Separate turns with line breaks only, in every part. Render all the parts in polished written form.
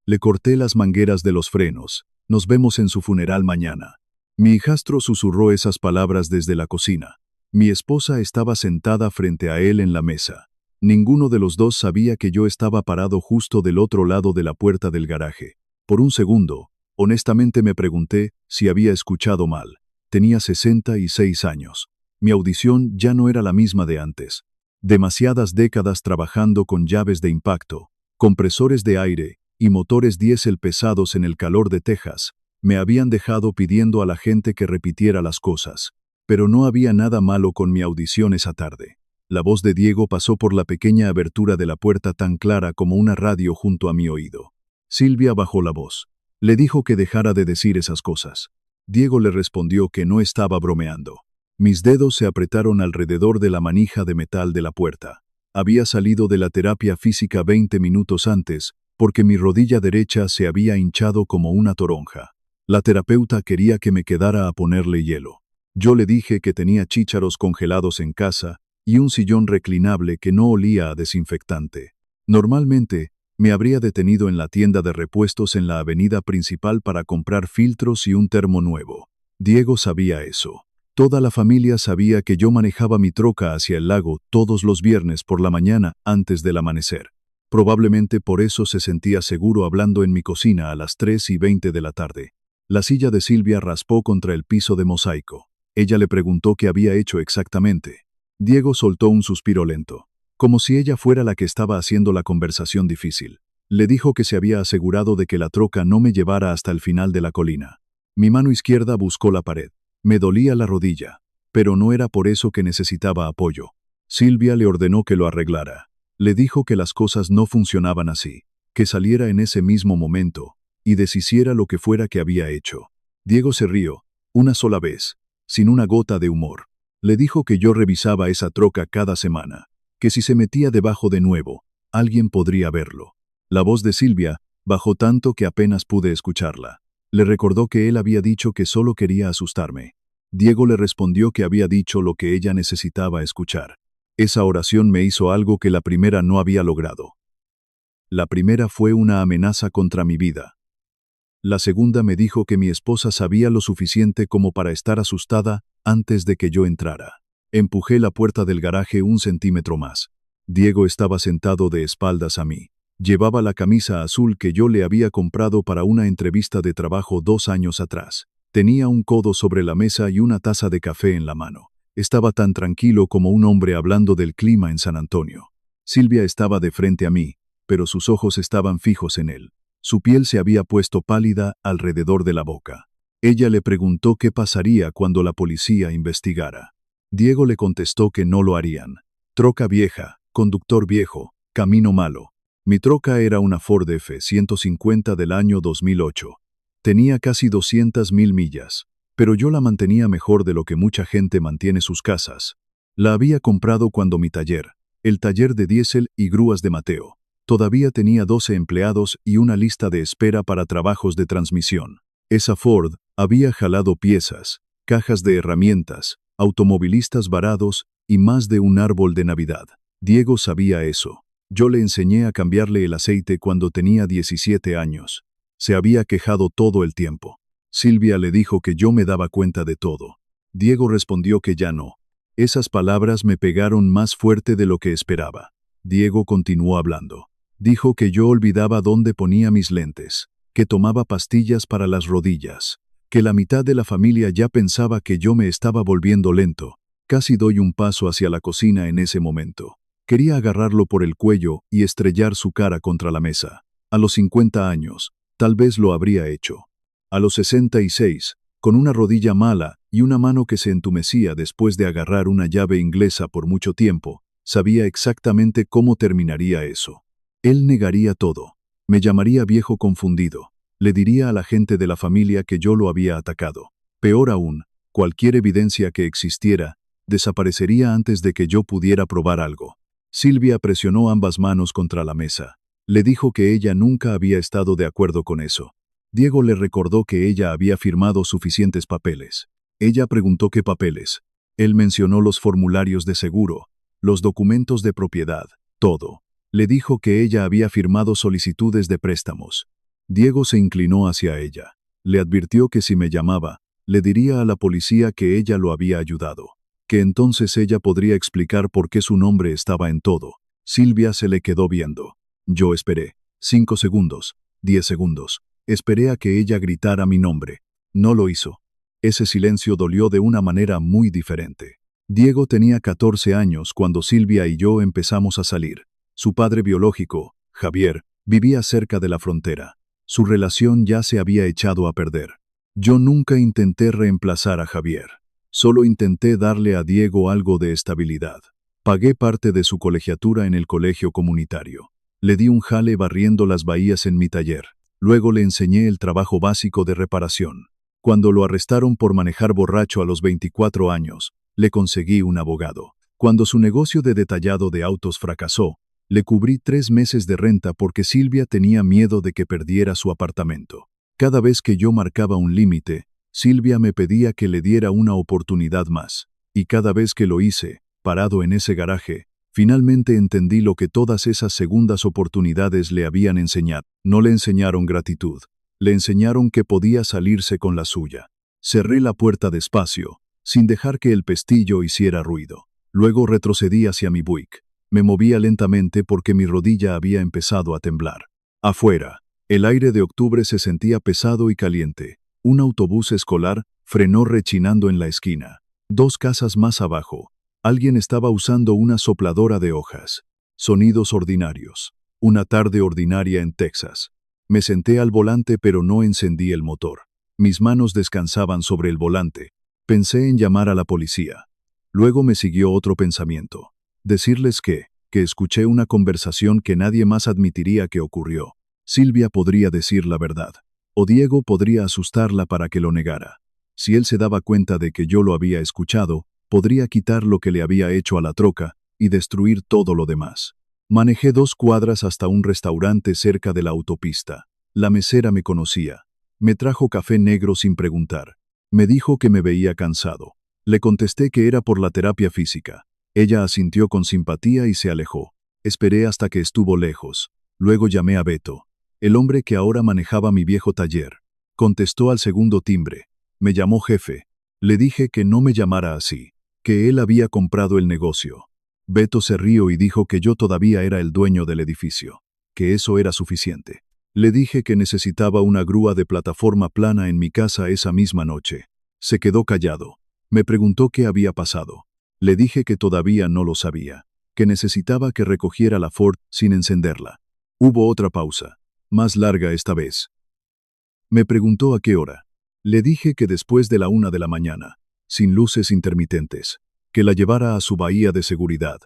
Le corté las mangueras de los frenos. Nos vemos en su funeral mañana. Mi hijastro susurró esas palabras desde la cocina. Mi esposa estaba sentada frente a él en la mesa. Ninguno de los dos sabía que yo estaba parado justo del otro lado de la puerta del garaje. Por un segundo, honestamente me pregunté si había escuchado mal. Tenía 66 años. Mi audición ya no era la misma de antes. Demasiadas décadas trabajando con llaves de impacto, compresores de aire y motores diésel pesados en el calor de Texas, me habían dejado pidiendo a la gente que repitiera las cosas. Pero no había nada malo con mi audición esa tarde. La voz de Diego pasó por la pequeña abertura de la puerta tan clara como una radio junto a mi oído. Silvia bajó la voz. Le dijo que dejara de decir esas cosas. Diego le respondió que no estaba bromeando. Mis dedos se apretaron alrededor de la manija de metal de la puerta. Había salido de la terapia física 20 minutos antes, porque mi rodilla derecha se había hinchado como una toronja. La terapeuta quería que me quedara a ponerle hielo. Yo le dije que tenía chícharos congelados en casa y un sillón reclinable que no olía a desinfectante. Normalmente, me habría detenido en la tienda de repuestos en la avenida principal para comprar filtros y un termo nuevo. Diego sabía eso. Toda la familia sabía que yo manejaba mi troca hacia el lago todos los viernes por la mañana antes del amanecer. Probablemente por eso se sentía seguro hablando en mi cocina a las 3:20 de la tarde. La silla de Silvia raspó contra el piso de mosaico. Ella le preguntó qué había hecho exactamente. Diego soltó un suspiro lento, como si ella fuera la que estaba haciendo la conversación difícil. Le dijo que se había asegurado de que la troca no me llevara hasta el final de la colina. Mi mano izquierda buscó la pared. Me dolía la rodilla, pero no era por eso que necesitaba apoyo. Silvia le ordenó que lo arreglara. Le dijo que las cosas no funcionaban así, que saliera en ese mismo momento y deshiciera lo que fuera que había hecho. Diego se rió, una sola vez, sin una gota de humor. Le dijo que yo revisaba esa troca cada semana, que si se metía debajo de nuevo, alguien podría verlo. La voz de Silvia bajó tanto que apenas pude escucharla. Le recordó que él había dicho que solo quería asustarme. Diego le respondió que había dicho lo que ella necesitaba escuchar. Esa oración me hizo algo que la primera no había logrado. La primera fue una amenaza contra mi vida. La segunda me dijo que mi esposa sabía lo suficiente como para estar asustada antes de que yo entrara. Empujé la puerta del garaje 1 centímetro más. Diego estaba sentado de espaldas a mí. Llevaba la camisa azul que yo le había comprado para una entrevista de trabajo 2 años atrás. Tenía un codo sobre la mesa y una taza de café en la mano. Estaba tan tranquilo como un hombre hablando del clima en San Antonio. Silvia estaba de frente a mí, pero sus ojos estaban fijos en él. Su piel se había puesto pálida alrededor de la boca. Ella le preguntó qué pasaría cuando la policía investigara. Diego le contestó que no lo harían. Troca vieja, conductor viejo, camino malo. Mi troca era una Ford F-150 del año 2008. Tenía casi 200,000 millas, pero yo la mantenía mejor de lo que mucha gente mantiene sus casas. La había comprado cuando mi taller, el taller de diésel y grúas de Mateo, todavía tenía 12 empleados y una lista de espera para trabajos de transmisión. Esa Ford había jalado piezas, cajas de herramientas, automovilistas varados y más de un árbol de Navidad. Diego sabía eso. Yo le enseñé a cambiarle el aceite cuando tenía 17 años. Se había quejado todo el tiempo. Silvia le dijo que yo me daba cuenta de todo. Diego respondió que ya no. Esas palabras me pegaron más fuerte de lo que esperaba. Diego continuó hablando. Dijo que yo olvidaba dónde ponía mis lentes, que tomaba pastillas para las rodillas, que la mitad de la familia ya pensaba que yo me estaba volviendo lento. Casi doy un paso hacia la cocina en ese momento. Quería agarrarlo por el cuello y estrellar su cara contra la mesa. A los 50 años, tal vez lo habría hecho. A los 66, con una rodilla mala y una mano que se entumecía después de agarrar una llave inglesa por mucho tiempo, sabía exactamente cómo terminaría eso. Él negaría todo. Me llamaría viejo confundido. Le diría a la gente de la familia que yo lo había atacado. Peor aún, cualquier evidencia que existiera, desaparecería antes de que yo pudiera probar algo. Silvia presionó ambas manos contra la mesa. Le dijo que ella nunca había estado de acuerdo con eso. Diego le recordó que ella había firmado suficientes papeles. Ella preguntó qué papeles. Él mencionó los formularios de seguro, los documentos de propiedad, todo. Le dijo que ella había firmado solicitudes de préstamos. Diego se inclinó hacia ella. Le advirtió que si me llamaba, le diría a la policía que ella lo había ayudado, que entonces ella podría explicar por qué su nombre estaba en todo. Silvia se le quedó viendo. Yo esperé. 5 segundos, 10 segundos. Esperé a que ella gritara mi nombre. No lo hizo. Ese silencio dolió de una manera muy diferente. Diego tenía 14 años cuando Silvia y yo empezamos a salir. Su padre biológico, Javier, vivía cerca de la frontera. Su relación ya se había echado a perder. Yo nunca intenté reemplazar a Javier. Solo intenté darle a Diego algo de estabilidad. Pagué parte de su colegiatura en el colegio comunitario. Le di un jale barriendo las bahías en mi taller. Luego le enseñé el trabajo básico de reparación. Cuando lo arrestaron por manejar borracho a los 24 años, le conseguí un abogado. Cuando su negocio de detallado de autos fracasó, le cubrí 3 meses de renta porque Silvia tenía miedo de que perdiera su apartamento. Cada vez que yo marcaba un límite, Silvia me pedía que le diera una oportunidad más. Y cada vez que lo hice, parado en ese garaje, finalmente entendí lo que todas esas segundas oportunidades le habían enseñado. No le enseñaron gratitud. Le enseñaron que podía salirse con la suya. Cerré la puerta despacio, sin dejar que el pestillo hiciera ruido. Luego retrocedí hacia mi Buick. Me movía lentamente porque mi rodilla había empezado a temblar. Afuera, el aire de octubre se sentía pesado y caliente. Un autobús escolar frenó rechinando en la esquina. 2 casas más abajo, alguien estaba usando una sopladora de hojas. Sonidos ordinarios. Una tarde ordinaria en Texas. Me senté al volante pero no encendí el motor. Mis manos descansaban sobre el volante. Pensé en llamar a la policía. Luego me siguió otro pensamiento. Decirles que escuché una conversación que nadie más admitiría que ocurrió. Silvia podría decir la verdad. O Diego podría asustarla para que lo negara. Si él se daba cuenta de que yo lo había escuchado, podría quitar lo que le había hecho a la troca y destruir todo lo demás. Manejé 2 cuadras hasta un restaurante cerca de la autopista. La mesera me conocía. Me trajo café negro sin preguntar. Me dijo que me veía cansado. Le contesté que era por la terapia física. Ella asintió con simpatía y se alejó. Esperé hasta que estuvo lejos. Luego llamé a Beto, el hombre que ahora manejaba mi viejo taller. Contestó al segundo timbre. Me llamó jefe. Le dije que no me llamara así, que él había comprado el negocio. Beto se rió y dijo que yo todavía era el dueño del edificio, que eso era suficiente. Le dije que necesitaba una grúa de plataforma plana en mi casa esa misma noche. Se quedó callado. Me preguntó qué había pasado. Le dije que todavía no lo sabía, que necesitaba que recogiera la Ford sin encenderla. Hubo otra pausa, más larga esta vez. Me preguntó a qué hora. Le dije que después de la 1 de la mañana, sin luces intermitentes, que la llevara a su bahía de seguridad.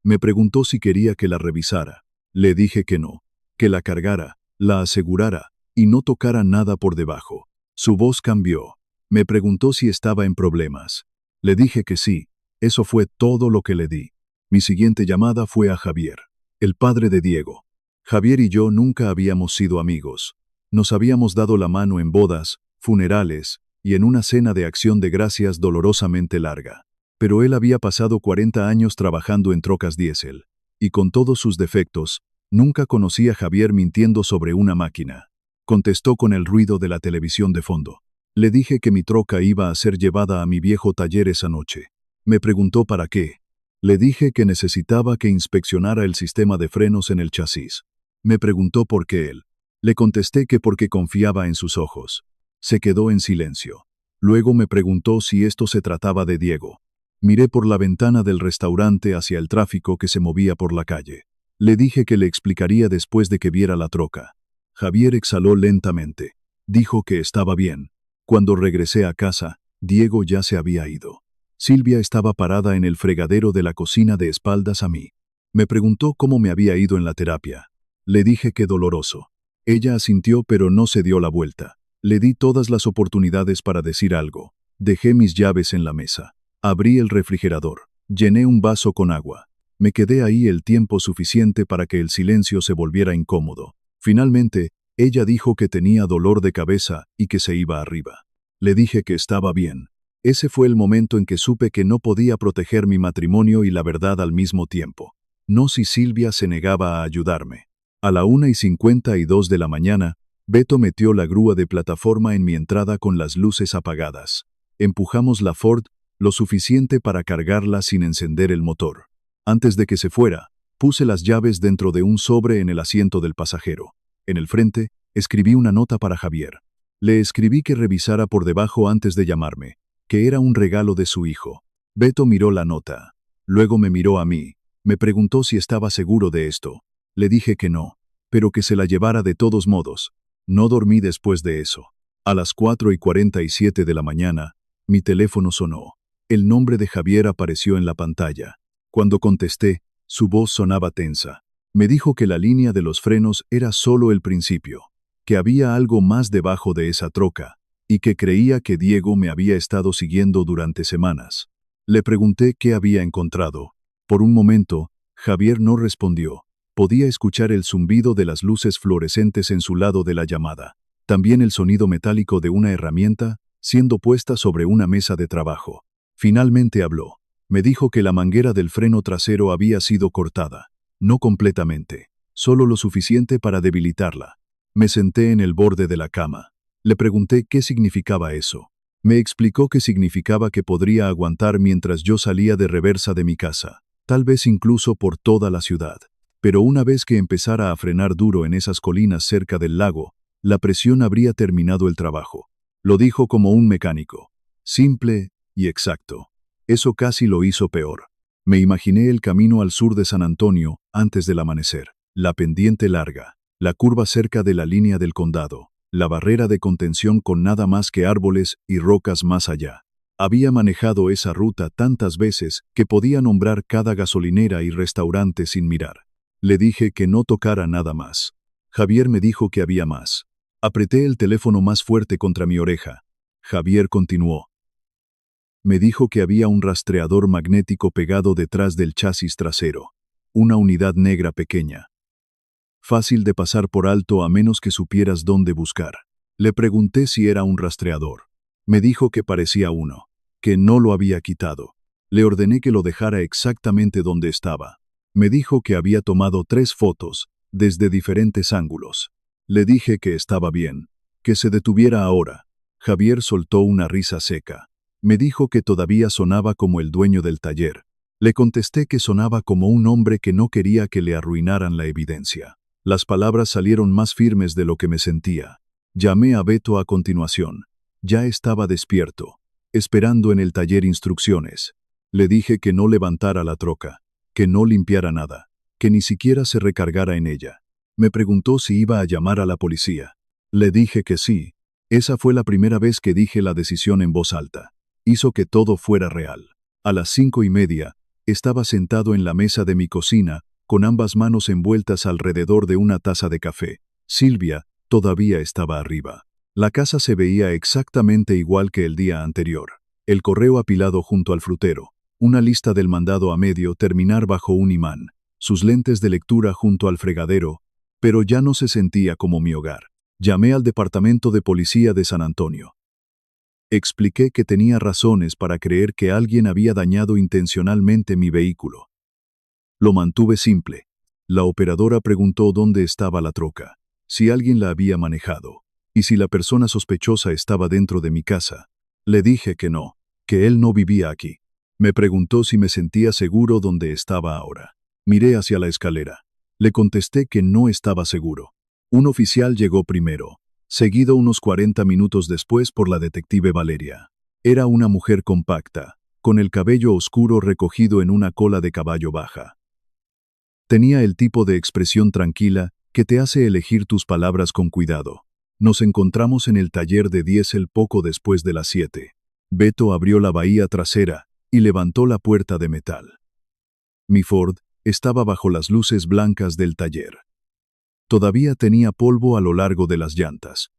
Me preguntó si quería que la revisara. Le dije que no, que la cargara, la asegurara y no tocara nada por debajo. Su voz cambió. Me preguntó si estaba en problemas. Le dije que sí. Eso fue todo lo que le di. Mi siguiente llamada fue a Javier, el padre de Diego. Javier y yo nunca habíamos sido amigos. Nos habíamos dado la mano en bodas, funerales y en una cena de acción de gracias dolorosamente larga. Pero él había pasado 40 años trabajando en trocas diésel, y con todos sus defectos, nunca conocí a Javier mintiendo sobre una máquina. Contestó con el ruido de la televisión de fondo. Le dije que mi troca iba a ser llevada a mi viejo taller esa noche. Me preguntó para qué. Le dije que necesitaba que inspeccionara el sistema de frenos en el chasis. Me preguntó por qué él. Le contesté que porque confiaba en sus ojos. Se quedó en silencio. Luego me preguntó si esto se trataba de Diego. Miré por la ventana del restaurante hacia el tráfico que se movía por la calle. Le dije que le explicaría después de que viera la troca. Javier exhaló lentamente. Dijo que estaba bien. Cuando regresé a casa, Diego ya se había ido. Silvia estaba parada en el fregadero de la cocina de espaldas a mí. Me preguntó cómo me había ido en la terapia. Le dije que doloroso. Ella asintió pero no se dio la vuelta. Le di todas las oportunidades para decir algo. Dejé mis llaves en la mesa. Abrí el refrigerador. Llené un vaso con agua. Me quedé ahí el tiempo suficiente para que el silencio se volviera incómodo. Finalmente, ella dijo que tenía dolor de cabeza y que se iba arriba. Le dije que estaba bien. Ese fue el momento en que supe que no podía proteger mi matrimonio y la verdad al mismo tiempo. No si Silvia se negaba a ayudarme. A la 1:52 de la mañana, Beto metió la grúa de plataforma en mi entrada con las luces apagadas. Empujamos la Ford lo suficiente para cargarla sin encender el motor. Antes de que se fuera, puse las llaves dentro de un sobre en el asiento del pasajero. En el frente, escribí una nota para Javier. Le escribí que revisara por debajo antes de llamarme, que era un regalo de su hijo. Beto miró la nota. Luego me miró a mí. Me preguntó si estaba seguro de esto. Le dije que no, pero que se la llevara de todos modos. No dormí después de eso. A las 4:47 de la mañana, mi teléfono sonó. El nombre de Javier apareció en la pantalla. Cuando contesté, su voz sonaba tensa. Me dijo que la línea de los frenos era solo el principio, que había algo más debajo de esa troca, y que creía que Diego me había estado siguiendo durante semanas. Le pregunté qué había encontrado. Por un momento, Javier no respondió. Podía escuchar el zumbido de las luces fluorescentes en su lado de la llamada. También el sonido metálico de una herramienta siendo puesta sobre una mesa de trabajo. Finalmente habló. Me dijo que la manguera del freno trasero había sido cortada. No completamente, solo lo suficiente para debilitarla. Me senté en el borde de la cama. Le pregunté qué significaba eso. Me explicó que significaba que podría aguantar mientras yo salía de reversa de mi casa, tal vez incluso por toda la ciudad. Pero una vez que empezara a frenar duro en esas colinas cerca del lago, la presión habría terminado el trabajo. Lo dijo como un mecánico. Simple y exacto. Eso casi lo hizo peor. Me imaginé el camino al sur de San Antonio antes del amanecer, la pendiente larga, la curva cerca de la línea del condado, la barrera de contención con nada más que árboles y rocas más allá. Había manejado esa ruta tantas veces que podía nombrar cada gasolinera y restaurante sin mirar. Le dije que no tocara nada más. Javier me dijo que había más. Apreté el teléfono más fuerte contra mi oreja. Javier continuó. Me dijo que había un rastreador magnético pegado detrás del chasis trasero. Una unidad negra pequeña. Fácil de pasar por alto a menos que supieras dónde buscar. Le pregunté si era un rastreador. Me dijo que parecía uno, que no lo había quitado. Le ordené que lo dejara exactamente donde estaba. Me dijo que había tomado 3 fotos, desde diferentes ángulos. Le dije que estaba bien, que se detuviera ahora. Javier soltó una risa seca. Me dijo que todavía sonaba como el dueño del taller. Le contesté que sonaba como un hombre que no quería que le arruinaran la evidencia. Las palabras salieron más firmes de lo que me sentía. Llamé a Beto a continuación. Ya estaba despierto, esperando en el taller instrucciones. Le dije que no levantara la troca, que no limpiara nada, que ni siquiera se recargara en ella. Me preguntó si iba a llamar a la policía. Le dije que sí. Esa fue la primera vez que dije la decisión en voz alta. Hizo que todo fuera real. A las 5:30, estaba sentado en la mesa de mi cocina, con ambas manos envueltas alrededor de una taza de café. Silvia todavía estaba arriba. La casa se veía exactamente igual que el día anterior. El correo apilado junto al frutero, una lista del mandado a medio terminar bajo un imán, sus lentes de lectura junto al fregadero, pero ya no se sentía como mi hogar. Llamé al departamento de policía de San Antonio. Expliqué que tenía razones para creer que alguien había dañado intencionalmente mi vehículo. Lo mantuve simple. La operadora preguntó dónde estaba la troca, si alguien la había manejado, y si la persona sospechosa estaba dentro de mi casa. Le dije que no, que él no vivía aquí. Me preguntó si me sentía seguro donde estaba ahora. Miré hacia la escalera. Le contesté que no estaba seguro. Un oficial llegó primero, seguido unos 40 minutos después por la detective Valeria. Era una mujer compacta, con el cabello oscuro recogido en una cola de caballo baja. Tenía el tipo de expresión tranquila que te hace elegir tus palabras con cuidado. Nos encontramos en el taller de diésel poco después de las 7. Beto abrió la bahía trasera y levantó la puerta de metal. Mi Ford estaba bajo las luces blancas del taller. Todavía tenía polvo a lo largo de las llantas.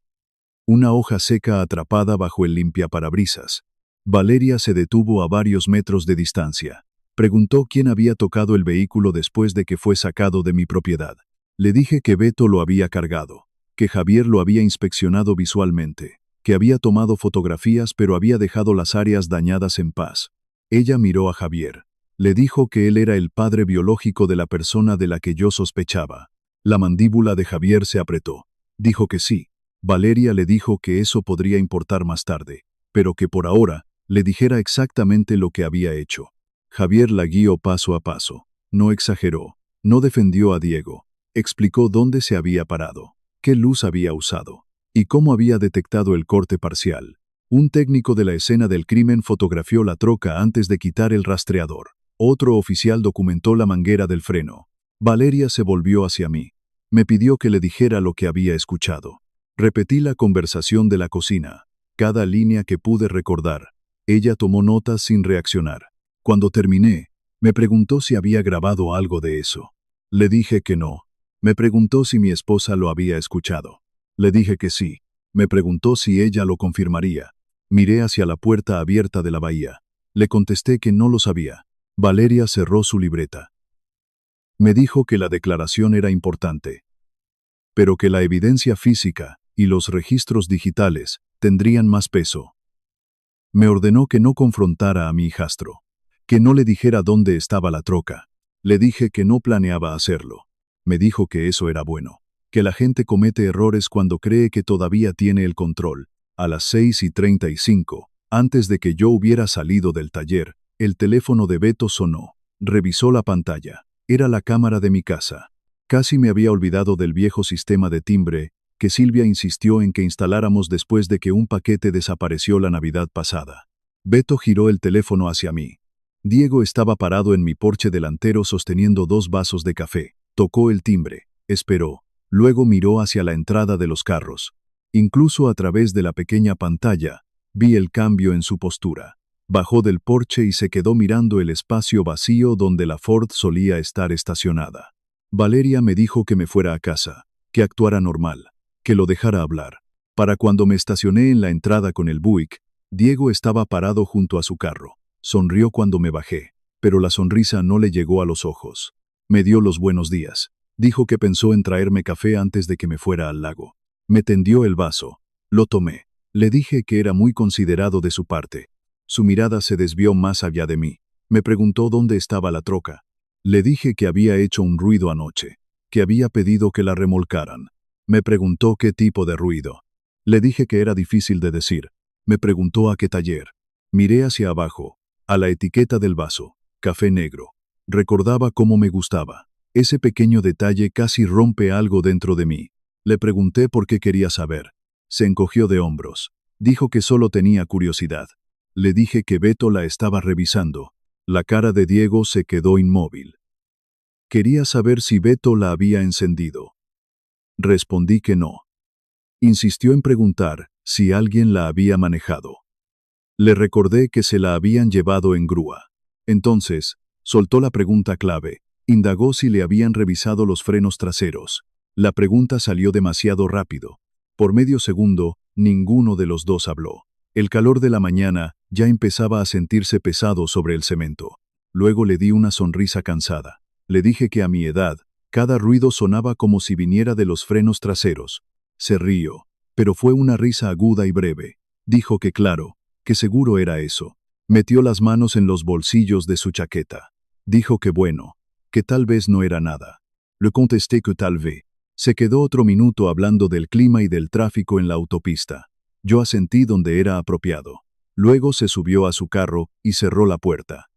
Una hoja seca atrapada bajo el limpiaparabrisas. Valeria se detuvo a varios metros de distancia. Preguntó quién había tocado el vehículo después de que fue sacado de mi propiedad. Le dije que Beto lo había cargado, que Javier lo había inspeccionado visualmente, que había tomado fotografías pero había dejado las áreas dañadas en paz. Ella miró a Javier. Le dijo que él era el padre biológico de la persona de la que yo sospechaba. La mandíbula de Javier se apretó. Dijo que sí, Valeria le dijo que eso podría importar más tarde, pero que por ahora le dijera exactamente lo que había hecho. Javier la guió paso a paso. No exageró, no defendió a Diego. Explicó dónde se había parado, qué luz había usado y cómo había detectado el corte parcial. Un técnico de la escena del crimen fotografió la troca antes de quitar el rastreador. Otro oficial documentó la manguera del freno. Valeria se volvió hacia mí. Me pidió que le dijera lo que había escuchado. Repetí la conversación de la cocina, cada línea que pude recordar. Ella tomó notas sin reaccionar. Cuando terminé, me preguntó si había grabado algo de eso. Le dije que no. Me preguntó si mi esposa lo había escuchado. Le dije que sí. Me preguntó si ella lo confirmaría. Miré hacia la puerta abierta de la bahía. Le contesté que no lo sabía. Valeria cerró su libreta. Me dijo que la declaración era importante, pero que la evidencia física y los registros digitales tendrían más peso. Me ordenó que no confrontara a mi hijastro, que no le dijera dónde estaba la troca. Le dije que no planeaba hacerlo. Me dijo que eso era bueno, que la gente comete errores cuando cree que todavía tiene el control. A las 6:35, antes de que yo hubiera salido del taller, el teléfono de Beto sonó. Revisó la pantalla. Era la cámara de mi casa. Casi me había olvidado del viejo sistema de timbre que Silvia insistió en que instaláramos después de que un paquete desapareció la Navidad pasada. Beto giró el teléfono hacia mí. Diego estaba parado en mi porche delantero sosteniendo 2 vasos de café. Tocó el timbre, esperó, luego miró hacia la entrada de los carros. Incluso a través de la pequeña pantalla, vi el cambio en su postura. Bajó del porche y se quedó mirando el espacio vacío donde la Ford solía estar estacionada. Valeria me dijo que me fuera a casa, que actuara normal, que lo dejara hablar. Para cuando me estacioné en la entrada con el Buick, Diego estaba parado junto a su carro. Sonrió cuando me bajé, pero la sonrisa no le llegó a los ojos. Me dio los buenos días. Dijo que pensó en traerme café antes de que me fuera al lago. Me tendió el vaso. Lo tomé. Le dije que era muy considerado de su parte. Su mirada se desvió más allá de mí. Me preguntó dónde estaba la troca. Le dije que había hecho un ruido anoche, que había pedido que la remolcaran. Me preguntó qué tipo de ruido. Le dije que era difícil de decir. Me preguntó a qué taller. Miré hacia abajo, a la etiqueta del vaso, café negro. Recordaba cómo me gustaba. Ese pequeño detalle casi rompe algo dentro de mí. Le pregunté por qué quería saber. Se encogió de hombros. Dijo que solo tenía curiosidad. Le dije que Beto la estaba revisando. La cara de Diego se quedó inmóvil. Quería saber si Beto la había encendido. Respondí que no. Insistió en preguntar si alguien la había manejado. Le recordé que se la habían llevado en grúa. Entonces, soltó la pregunta clave. Indagó si le habían revisado los frenos traseros. La pregunta salió demasiado rápido. Por medio segundo, ninguno de los dos habló. El calor de la mañana ya empezaba a sentirse pesado sobre el cemento. Luego le di una sonrisa cansada. Le dije que a mi edad, cada ruido sonaba como si viniera de los frenos traseros. Se rió, pero fue una risa aguda y breve. Dijo que claro, que seguro era eso. Metió las manos en los bolsillos de su chaqueta. Dijo que bueno, que tal vez no era nada. Le contesté que tal vez. Se quedó otro minuto hablando del clima y del tráfico en la autopista. Yo asentí donde era apropiado. Luego se subió a su carro y cerró la puerta.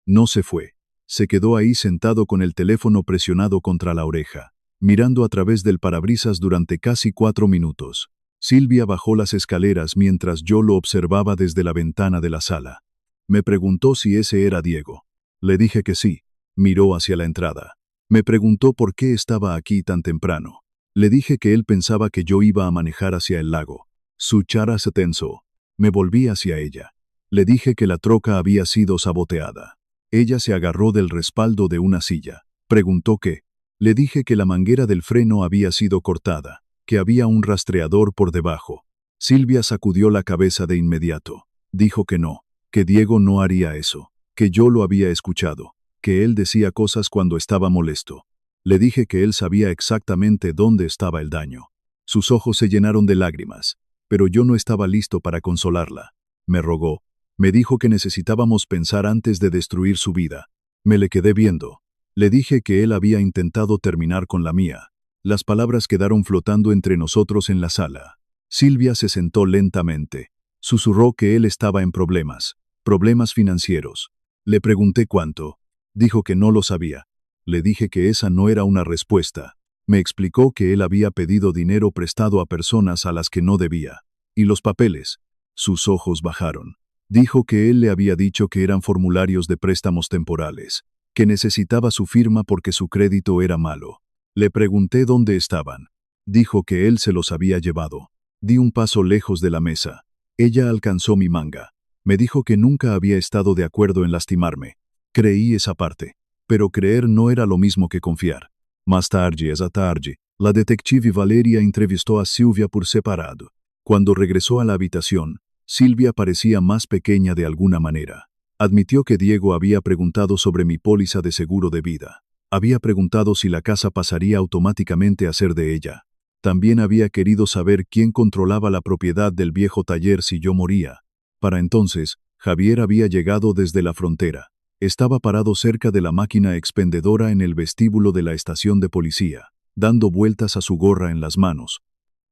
No se fue. Se quedó ahí sentado con el teléfono presionado contra la oreja, mirando a través del parabrisas durante casi 4 minutos. Silvia bajó las escaleras mientras yo lo observaba desde la ventana de la sala. Me preguntó si ese era Diego. Le dije que sí. Miró hacia la entrada. Me preguntó por qué estaba aquí tan temprano. Le dije que él pensaba que yo iba a manejar hacia el lago. Su cara se tensó. Me volví hacia ella. Le dije que la troca había sido saboteada. Ella se agarró del respaldo de una silla. Preguntó qué. Le dije que la manguera del freno había sido cortada, que había un rastreador por debajo. Silvia sacudió la cabeza de inmediato. Dijo que no, que Diego no haría eso, que yo lo había escuchado, que él decía cosas cuando estaba molesto. Le dije que él sabía exactamente dónde estaba el daño. Sus ojos se llenaron de lágrimas, pero yo no estaba listo para consolarla. Me rogó. Me dijo que necesitábamos pensar antes de destruir su vida. Me le quedé viendo. Le dije que él había intentado terminar con la mía. Las palabras quedaron flotando entre nosotros en la sala. Silvia se sentó lentamente. Susurró que él estaba en problemas financieros. Le pregunté cuánto. Dijo que no lo sabía. Le dije que esa no era una respuesta. Me explicó que él había pedido dinero prestado a personas a las que no debía. ¿Y los papeles? Sus ojos bajaron. Dijo que él le había dicho que eran formularios de préstamos temporales, que necesitaba su firma porque su crédito era malo. Le pregunté dónde estaban. Dijo que él se los había llevado. Di un paso lejos de la mesa. Ella alcanzó mi manga. Me dijo que nunca había estado de acuerdo en lastimarme. Creí esa parte. Pero creer no era lo mismo que confiar. Más tarde, esa tarde, la detective Valeria entrevistó a Silvia por separado. Cuando regresó a la habitación, Silvia parecía más pequeña de alguna manera. Admitió que Diego había preguntado sobre mi póliza de seguro de vida. Había preguntado si la casa pasaría automáticamente a ser de ella. También había querido saber quién controlaba la propiedad del viejo taller si yo moría. Para entonces, Javier había llegado desde la frontera. Estaba parado cerca de la máquina expendedora en el vestíbulo de la estación de policía, dando vueltas a su gorra en las manos.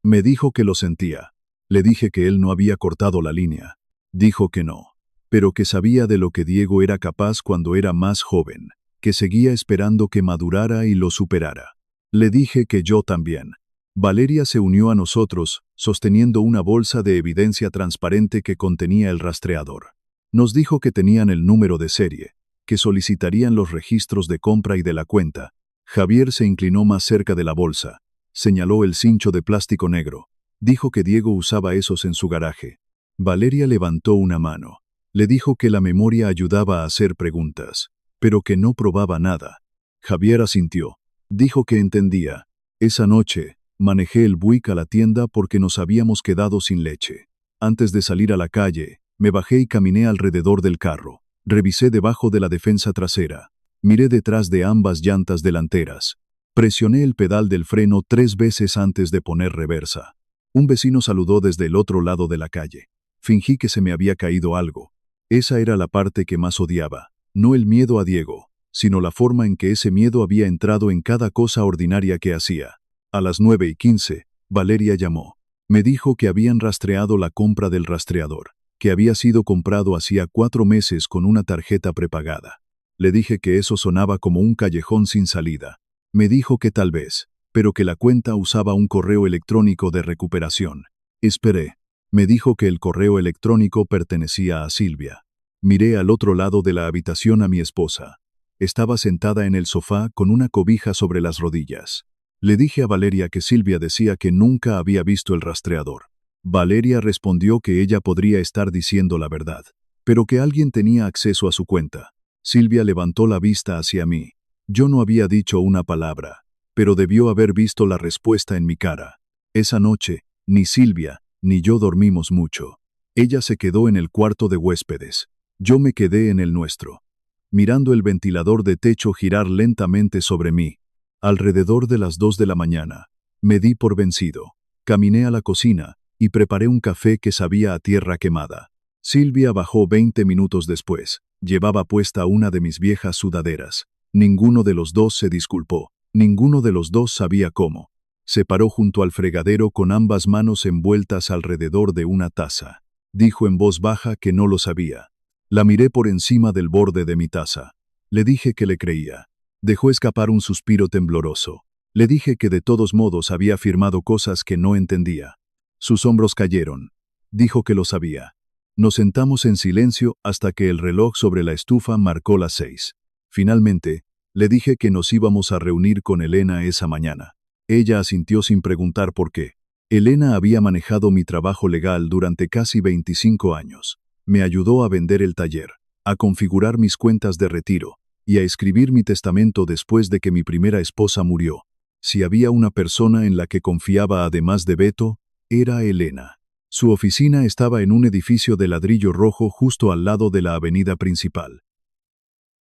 Me dijo que lo sentía. Le dije que él no había cortado la línea. Dijo que no, pero que sabía de lo que Diego era capaz cuando era más joven, que seguía esperando que madurara y lo superara. Le dije que yo también. Valeria se unió a nosotros, sosteniendo una bolsa de evidencia transparente que contenía el rastreador. Nos dijo que tenían el número de serie, que solicitarían los registros de compra y de la cuenta. Javier se inclinó más cerca de la bolsa. Señaló el cincho de plástico negro. Dijo que Diego usaba esos en su garaje. Valeria levantó una mano. Le dijo que la memoria ayudaba a hacer preguntas, pero que no probaba nada. Javier asintió. Dijo que entendía. Esa noche, manejé el Buick a la tienda porque nos habíamos quedado sin leche. Antes de salir a la calle, me bajé y caminé alrededor del carro. Revisé debajo de la defensa trasera. Miré detrás de ambas llantas delanteras. Presioné el pedal del freno 3 veces antes de poner reversa. Un vecino saludó desde el otro lado de la calle. Fingí que se me había caído algo. Esa era la parte que más odiaba. No el miedo a Diego, sino la forma en que ese miedo había entrado en cada cosa ordinaria que hacía. A las 9:15, Valeria llamó. Me dijo que habían rastreado la compra del rastreador, que había sido comprado hacía 4 meses con una tarjeta prepagada. Le dije que eso sonaba como un callejón sin salida. Me dijo que tal vez, pero que la cuenta usaba un correo electrónico de recuperación. Esperé. Me dijo que el correo electrónico pertenecía a Silvia. Miré al otro lado de la habitación a mi esposa. Estaba sentada en el sofá con una cobija sobre las rodillas. Le dije a Valeria que Silvia decía que nunca había visto el rastreador. Valeria respondió que ella podría estar diciendo la verdad, pero que alguien tenía acceso a su cuenta. Silvia levantó la vista hacia mí. Yo no había dicho una palabra, pero debió haber visto la respuesta en mi cara. Esa noche, ni Silvia, ni yo dormimos mucho. Ella se quedó en el cuarto de huéspedes. Yo me quedé en el nuestro, mirando el ventilador de techo girar lentamente sobre mí. Alrededor de las 2 de la mañana, me di por vencido. Caminé a la cocina y preparé un café que sabía a tierra quemada. Silvia bajó 20 minutos después. Llevaba puesta una de mis viejas sudaderas. Ninguno de los dos se disculpó. Ninguno de los dos sabía cómo. Se paró junto al fregadero con ambas manos envueltas alrededor de una taza. Dijo en voz baja que no lo sabía. La miré por encima del borde de mi taza. Le dije que le creía. Dejó escapar un suspiro tembloroso. Le dije que de todos modos había afirmado cosas que no entendía. Sus hombros cayeron. Dijo que lo sabía. Nos sentamos en silencio hasta que el reloj sobre la estufa marcó las 6. Finalmente, le dije que nos íbamos a reunir con Elena esa mañana. Ella asintió sin preguntar por qué. Elena había manejado mi trabajo legal durante casi 25 años. Me ayudó a vender el taller, a configurar mis cuentas de retiro y a escribir mi testamento después de que mi primera esposa murió. Si había una persona en la que confiaba además de Beto, era Elena. Su oficina estaba en un edificio de ladrillo rojo justo al lado de la avenida principal.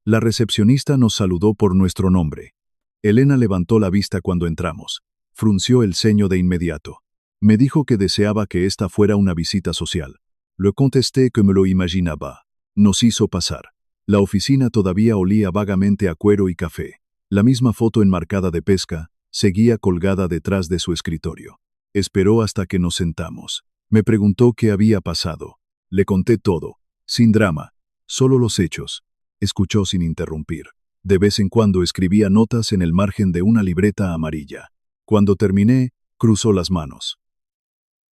La recepcionista nos saludó por nuestro nombre. Elena levantó la vista cuando entramos. Frunció el ceño de inmediato. Me dijo que deseaba que esta fuera una visita social. Le contesté que me lo imaginaba. Nos hizo pasar. La oficina todavía olía vagamente a cuero y café. La misma foto enmarcada de pesca seguía colgada detrás de su escritorio. Esperó hasta que nos sentamos. Me preguntó qué había pasado. Le conté todo, sin drama, solo los hechos. Escuchó sin interrumpir. De vez en cuando escribía notas en el margen de una libreta amarilla. Cuando terminé, cruzó las manos.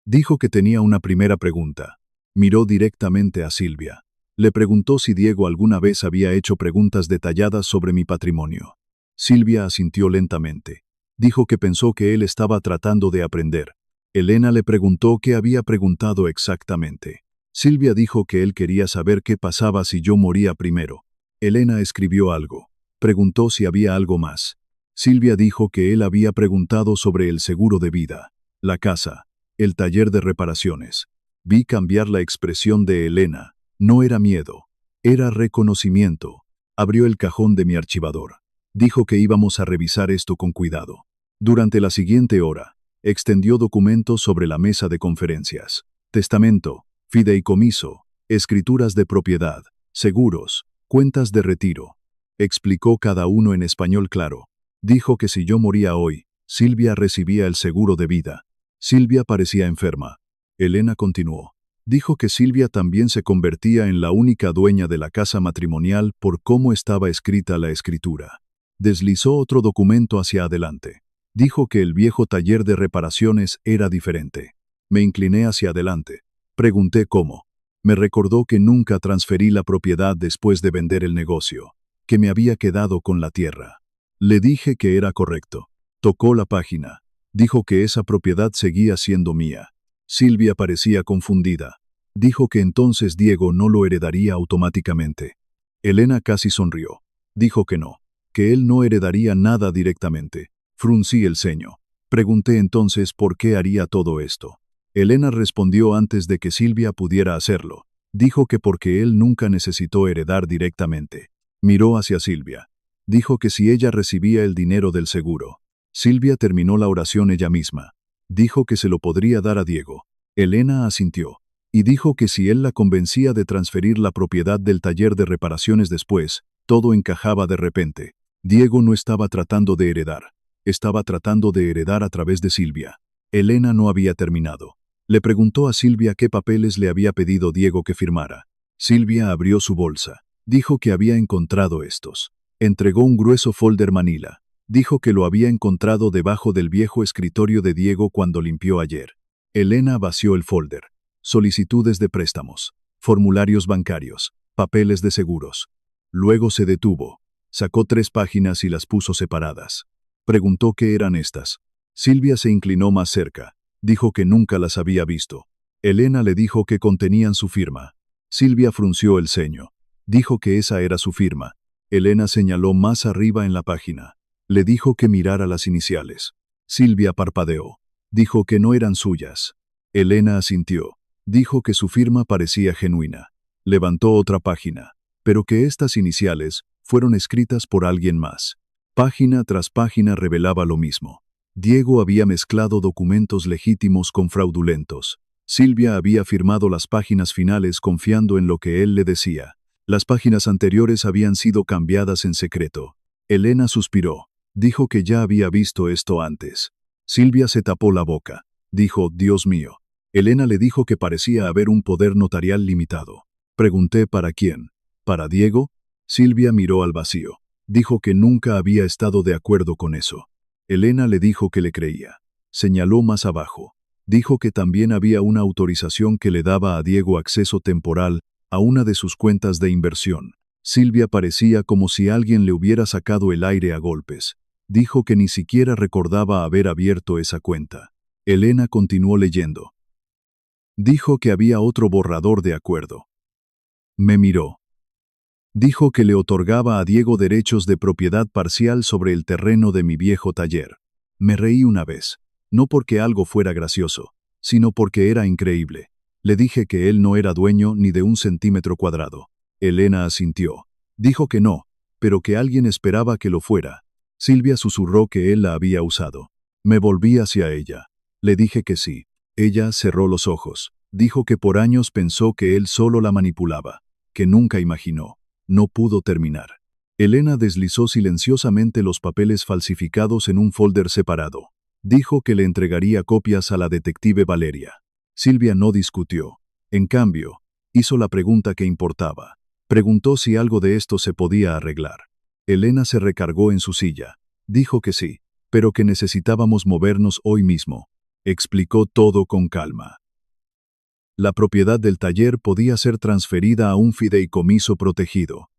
Dijo que tenía una primera pregunta. Miró directamente a Silvia. Le preguntó si Diego alguna vez había hecho preguntas detalladas sobre mi patrimonio. Silvia asintió lentamente. Dijo que pensó que él estaba tratando de aprender. Elena le preguntó qué había preguntado exactamente. Silvia dijo que él quería saber qué pasaba si yo moría primero. Elena escribió algo. Preguntó si había algo más. Silvia dijo que él había preguntado sobre el seguro de vida, la casa, el taller de reparaciones. Vi cambiar la expresión de Elena. No era miedo, era reconocimiento. Abrió el cajón de mi archivador. Dijo que íbamos a revisar esto con cuidado. Durante la siguiente hora, extendió documentos sobre la mesa de conferencias. Testamento, fideicomiso, escrituras de propiedad, seguros, cuentas de retiro. Explicó cada uno en español claro. Dijo que si yo moría hoy, Silvia recibía el seguro de vida. Silvia parecía enferma. Elena continuó. Dijo que Silvia también se convertía en la única dueña de la casa matrimonial por cómo estaba escrita la escritura. Deslizó otro documento hacia adelante. Dijo que el viejo taller de reparaciones era diferente. Me incliné hacia adelante. Pregunté cómo. Me recordó que nunca transferí la propiedad después de vender el negocio, que me había quedado con la tierra. Le dije que era correcto. Tocó la página. Dijo que esa propiedad seguía siendo mía. Silvia parecía confundida. Dijo que entonces Diego no lo heredaría automáticamente. Elena casi sonrió. Dijo que no, que él no heredaría nada directamente. Fruncí el ceño. Pregunté entonces por qué haría todo esto. Elena respondió antes de que Silvia pudiera hacerlo. Dijo que porque él nunca necesitó heredar directamente. Miró hacia Silvia. Dijo que si ella recibía el dinero del seguro. Silvia terminó la oración ella misma. Dijo que se lo podría dar a Diego. Elena asintió. Y dijo que si él la convencía de transferir la propiedad del taller de reparaciones después, todo encajaba de repente. Diego no estaba tratando de heredar. Estaba tratando de heredar a través de Silvia. Elena no había terminado. Le preguntó a Silvia qué papeles le había pedido Diego que firmara. Silvia abrió su bolsa. Dijo que había encontrado estos. Entregó un grueso folder manila. Dijo que lo había encontrado debajo del viejo escritorio de Diego cuando limpió ayer. Elena vació el folder. Solicitudes de préstamos, formularios bancarios, papeles de seguros. Luego se detuvo. Sacó 3 páginas y las puso separadas. Preguntó qué eran estas. Silvia se inclinó más cerca. Dijo que nunca las había visto. Elena le dijo que contenían su firma. Silvia frunció el ceño. Dijo que esa era su firma. Elena señaló más arriba en la página. Le dijo que mirara las iniciales. Silvia parpadeó. Dijo que no eran suyas. Elena asintió. Dijo que su firma parecía genuina. Levantó otra página, pero que estas iniciales fueron escritas por alguien más. Página tras página revelaba lo mismo. Diego había mezclado documentos legítimos con fraudulentos. Silvia había firmado las páginas finales confiando en lo que él le decía. Las páginas anteriores habían sido cambiadas en secreto. Elena suspiró. Dijo que ya había visto esto antes. Silvia se tapó la boca. Dijo, Dios mío. Elena le dijo que parecía haber un poder notarial limitado. Pregunté ¿para quién? ¿Para Diego? Silvia miró al vacío. Dijo que nunca había estado de acuerdo con eso. Elena le dijo que le creía. Señaló más abajo. Dijo que también había una autorización que le daba a Diego acceso temporal a una de sus cuentas de inversión. Silvia parecía como si alguien le hubiera sacado el aire a golpes. Dijo que ni siquiera recordaba haber abierto esa cuenta. Elena continuó leyendo. Dijo que había otro borrador de acuerdo. Me miró. Dijo que le otorgaba a Diego derechos de propiedad parcial sobre el terreno de mi viejo taller. Me reí una vez, no porque algo fuera gracioso, sino porque era increíble. Le dije que él no era dueño ni de 1 centímetro cuadrado. Elena asintió. Dijo que no, pero que alguien esperaba que lo fuera. Silvia susurró que él la había usado. Me volví hacia ella. Le dije que sí. Ella cerró los ojos. Dijo que por años pensó que él solo la manipulaba, que nunca imaginó. No pudo terminar. Elena deslizó silenciosamente los papeles falsificados en un folder separado. Dijo que le entregaría copias a la detective Valeria. Silvia no discutió. En cambio, hizo la pregunta que importaba. Preguntó si algo de esto se podía arreglar. Elena se recargó en su silla. Dijo que sí, pero que necesitábamos movernos hoy mismo. Explicó todo con calma. La propiedad del taller podía ser transferida a un fideicomiso protegido.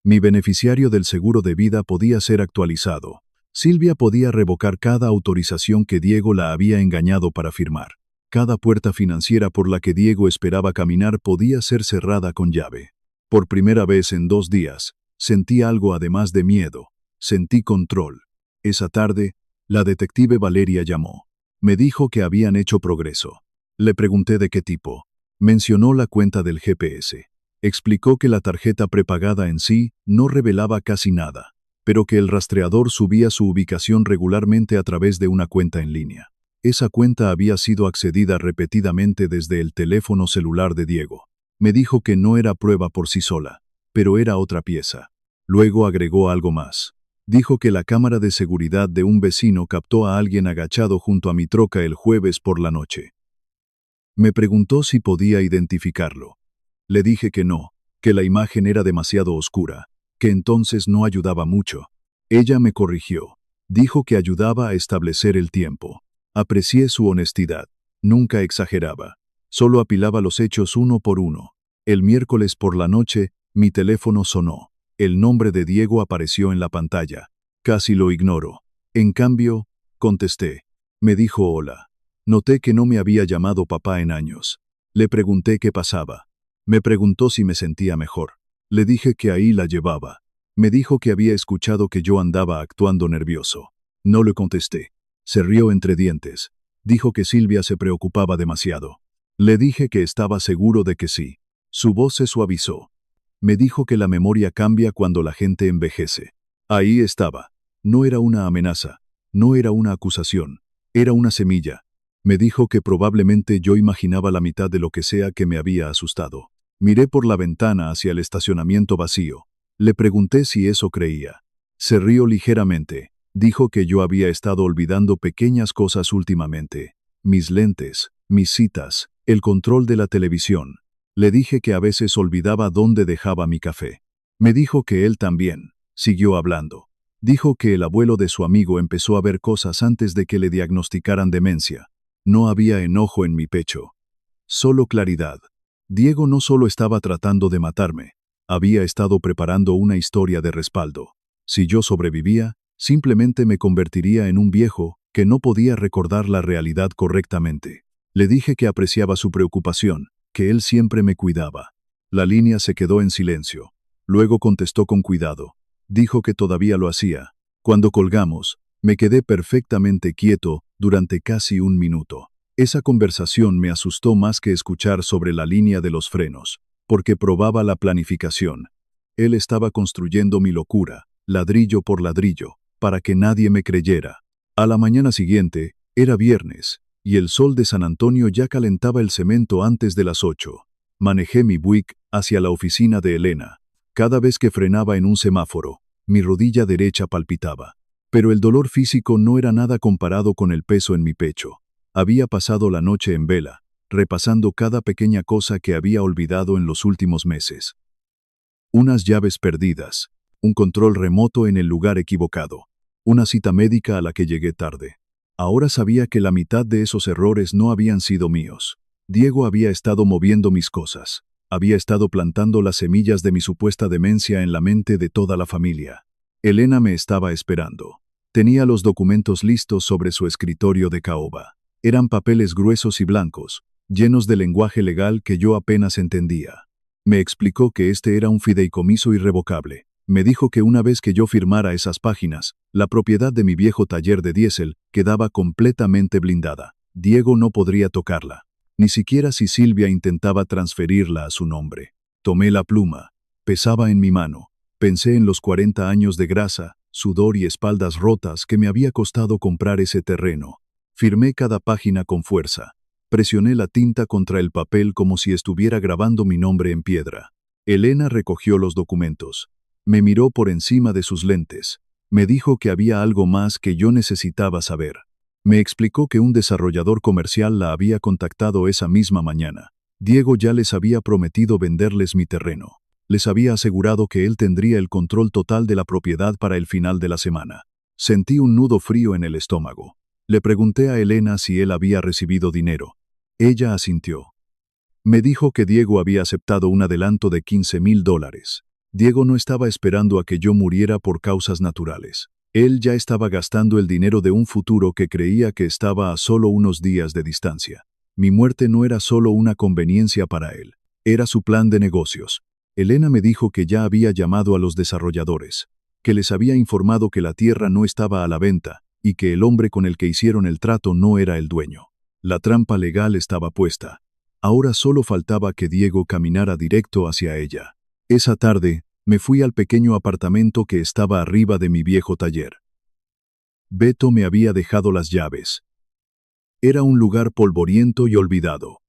Mi beneficiario del seguro de vida podía ser actualizado. Silvia podía revocar cada autorización que Diego la había engañado para firmar. Cada puerta financiera por la que Diego esperaba caminar podía ser cerrada con llave. Por primera vez en 2 días, sentí algo además de miedo. Sentí control. Esa tarde, la detective Valeria llamó. Me dijo que habían hecho progreso. Le pregunté de qué tipo. Mencionó la cuenta del GPS. Explicó que la tarjeta prepagada en sí no revelaba casi nada, pero que el rastreador subía su ubicación regularmente a través de una cuenta en línea. Esa cuenta había sido accedida repetidamente desde el teléfono celular de Diego. Me dijo que no era prueba por sí sola, pero era otra pieza. Luego agregó algo más. Dijo que la cámara de seguridad de un vecino captó a alguien agachado junto a mi troca el jueves por la noche. Me preguntó si podía identificarlo. Le dije que no, que la imagen era demasiado oscura, que entonces no ayudaba mucho. Ella me corrigió. Dijo que ayudaba a establecer el tiempo. Aprecié su honestidad. Nunca exageraba. Solo apilaba los hechos uno por uno. El miércoles por la noche, mi teléfono sonó. El nombre de Diego apareció en la pantalla. Casi lo ignoro. En cambio, contesté. Me dijo hola. Noté que no me había llamado papá en años. Le pregunté qué pasaba. Me preguntó si me sentía mejor. Le dije que ahí la llevaba. Me dijo que había escuchado que yo andaba actuando nervioso. No le contesté. Se rió entre dientes. Dijo que Silvia se preocupaba demasiado. Le dije que estaba seguro de que sí. Su voz se suavizó. Me dijo que la memoria cambia cuando la gente envejece. Ahí estaba. No era una amenaza. No era una acusación. Era una semilla. Me dijo que probablemente yo imaginaba la mitad de lo que sea que me había asustado. Miré por la ventana hacia el estacionamiento vacío. Le pregunté si eso creía. Se rió ligeramente. Dijo que yo había estado olvidando pequeñas cosas últimamente. Mis lentes, mis citas, el control de la televisión. Le dije que a veces olvidaba dónde dejaba mi café. Me dijo que él también. Siguió hablando. Dijo que el abuelo de su amigo empezó a ver cosas antes de que le diagnosticaran demencia. No había enojo en mi pecho. Solo claridad. Diego no solo estaba tratando de matarme, había estado preparando una historia de respaldo. Si yo sobrevivía, simplemente me convertiría en un viejo que no podía recordar la realidad correctamente. Le dije que apreciaba su preocupación, que él siempre me cuidaba. La línea se quedó en silencio. Luego contestó con cuidado. Dijo que todavía lo hacía. Cuando colgamos, me quedé perfectamente quieto durante casi 1 minuto. Esa conversación me asustó más que escuchar sobre la línea de los frenos, porque probaba la planificación. Él estaba construyendo mi locura, ladrillo por ladrillo, para que nadie me creyera. A la mañana siguiente, era viernes, y el sol de San Antonio ya calentaba el cemento antes de las 8. Manejé mi Buick hacia la oficina de Elena. Cada vez que frenaba en un semáforo, mi rodilla derecha palpitaba. Pero el dolor físico no era nada comparado con el peso en mi pecho. Había pasado la noche en vela, repasando cada pequeña cosa que había olvidado en los últimos meses. Unas llaves perdidas, un control remoto en el lugar equivocado, una cita médica a la que llegué tarde. Ahora sabía que la mitad de esos errores no habían sido míos. Diego había estado moviendo mis cosas. Había estado plantando las semillas de mi supuesta demencia en la mente de toda la familia. Elena me estaba esperando. Tenía los documentos listos sobre su escritorio de caoba. Eran papeles gruesos y blancos, llenos de lenguaje legal que yo apenas entendía. Me explicó que este era un fideicomiso irrevocable. Me dijo que una vez que yo firmara esas páginas, la propiedad de mi viejo taller de diésel quedaba completamente blindada. Diego no podría tocarla, ni siquiera si Silvia intentaba transferirla a su nombre. Tomé la pluma. Pesaba en mi mano. Pensé en los 40 años de grasa, sudor y espaldas rotas que me había costado comprar ese terreno. Firmé cada página con fuerza. Presioné la tinta contra el papel como si estuviera grabando mi nombre en piedra. Elena recogió los documentos. Me miró por encima de sus lentes. Me dijo que había algo más que yo necesitaba saber. Me explicó que un desarrollador comercial la había contactado esa misma mañana. Diego ya les había prometido venderles mi terreno. Les había asegurado que él tendría el control total de la propiedad para el final de la semana. Sentí un nudo frío en el estómago. Le pregunté a Elena si él había recibido dinero. Ella asintió. Me dijo que Diego había aceptado un adelanto de $15,000. Diego no estaba esperando a que yo muriera por causas naturales. Él ya estaba gastando el dinero de un futuro que creía que estaba a solo unos días de distancia. Mi muerte no era solo una conveniencia para él, era su plan de negocios. Elena me dijo que ya había llamado a los desarrolladores, que les había informado que la tierra no estaba a la venta y que el hombre con el que hicieron el trato no era el dueño. La trampa legal estaba puesta. Ahora solo faltaba que Diego caminara directo hacia ella. Esa tarde, me fui al pequeño apartamento que estaba arriba de mi viejo taller. Beto me había dejado las llaves. Era un lugar polvoriento y olvidado.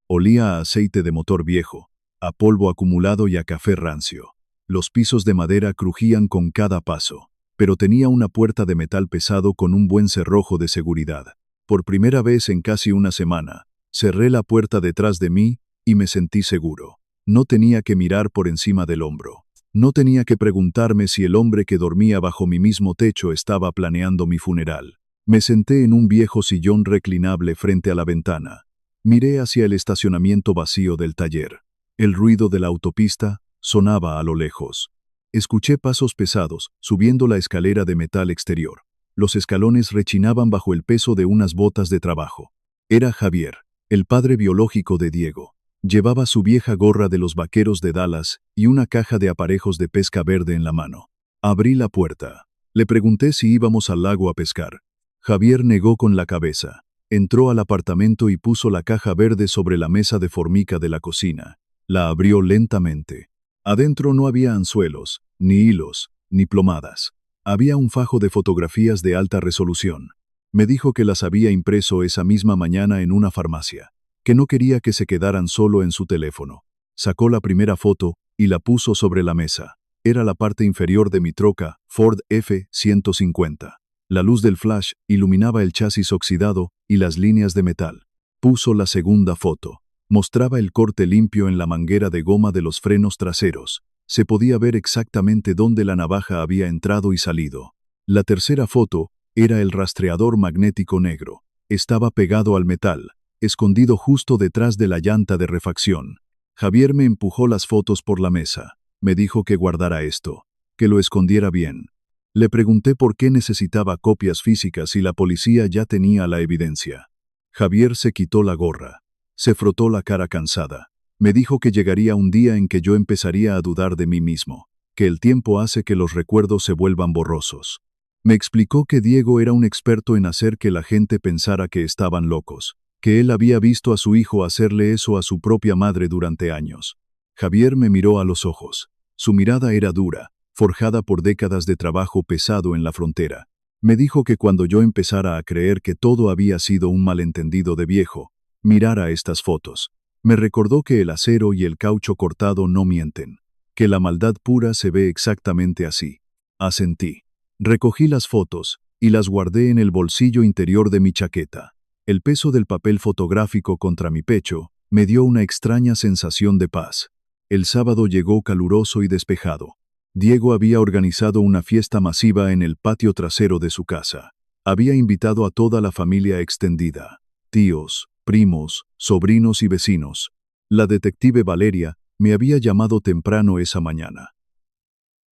Olía a aceite de motor viejo, a polvo acumulado y a café rancio. Los pisos de madera crujían con cada paso, pero tenía una puerta de metal pesado con un buen cerrojo de seguridad. Por primera vez en casi una semana, cerré la puerta detrás de mí y me sentí seguro. No tenía que mirar por encima del hombro. No tenía que preguntarme si el hombre que dormía bajo mi mismo techo estaba planeando mi funeral. Me senté en un viejo sillón reclinable frente a la ventana. Miré hacia el estacionamiento vacío del taller. El ruido de la autopista sonaba a lo lejos. Escuché pasos pesados, subiendo la escalera de metal exterior. Los escalones rechinaban bajo el peso de unas botas de trabajo. Era Javier, el padre biológico de Diego. Llevaba su vieja gorra de los vaqueros de Dallas y una caja de aparejos de pesca verde en la mano. Abrí la puerta. Le pregunté si íbamos al lago a pescar. Javier negó con la cabeza. Entró al apartamento y puso la caja verde sobre la mesa de formica de la cocina. La abrió lentamente. Adentro no había anzuelos, ni hilos, ni plomadas. Había un fajo de fotografías de alta resolución. Me dijo que las había impreso esa misma mañana en una farmacia, que no quería que se quedaran solo en su teléfono. Sacó la primera foto y la puso sobre la mesa. Era la parte inferior de mi troca, Ford F-150. La luz del flash iluminaba el chasis oxidado y las líneas de metal. Puso la segunda foto. Mostraba el corte limpio en la manguera de goma de los frenos traseros. Se podía ver exactamente dónde la navaja había entrado y salido. La tercera foto era el rastreador magnético negro. Estaba pegado al metal, escondido justo detrás de la llanta de refacción. Javier me empujó las fotos por la mesa. Me dijo que guardara esto, que lo escondiera bien. Le pregunté por qué necesitaba copias físicas si la policía ya tenía la evidencia. Javier se quitó la gorra. Se frotó la cara cansada. Me dijo que llegaría un día en que yo empezaría a dudar de mí mismo, que el tiempo hace que los recuerdos se vuelvan borrosos. Me explicó que Diego era un experto en hacer que la gente pensara que estaban locos, que él había visto a su hijo hacerle eso a su propia madre durante años. Javier me miró a los ojos. Su mirada era dura, forjada por décadas de trabajo pesado en la frontera. Me dijo que cuando yo empezara a creer que todo había sido un malentendido de viejo, mirara estas fotos. Me recordó que el acero y el caucho cortado no mienten, que la maldad pura se ve exactamente así. Asentí. Recogí las fotos y las guardé en el bolsillo interior de mi chaqueta. El peso del papel fotográfico contra mi pecho me dio una extraña sensación de paz. El sábado llegó caluroso y despejado. Diego había organizado una fiesta masiva en el patio trasero de su casa. Había invitado a toda la familia extendida, tíos, primos, sobrinos y vecinos. La detective Valeria me había llamado temprano esa mañana.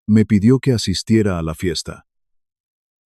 Me pidió que asistiera a la fiesta.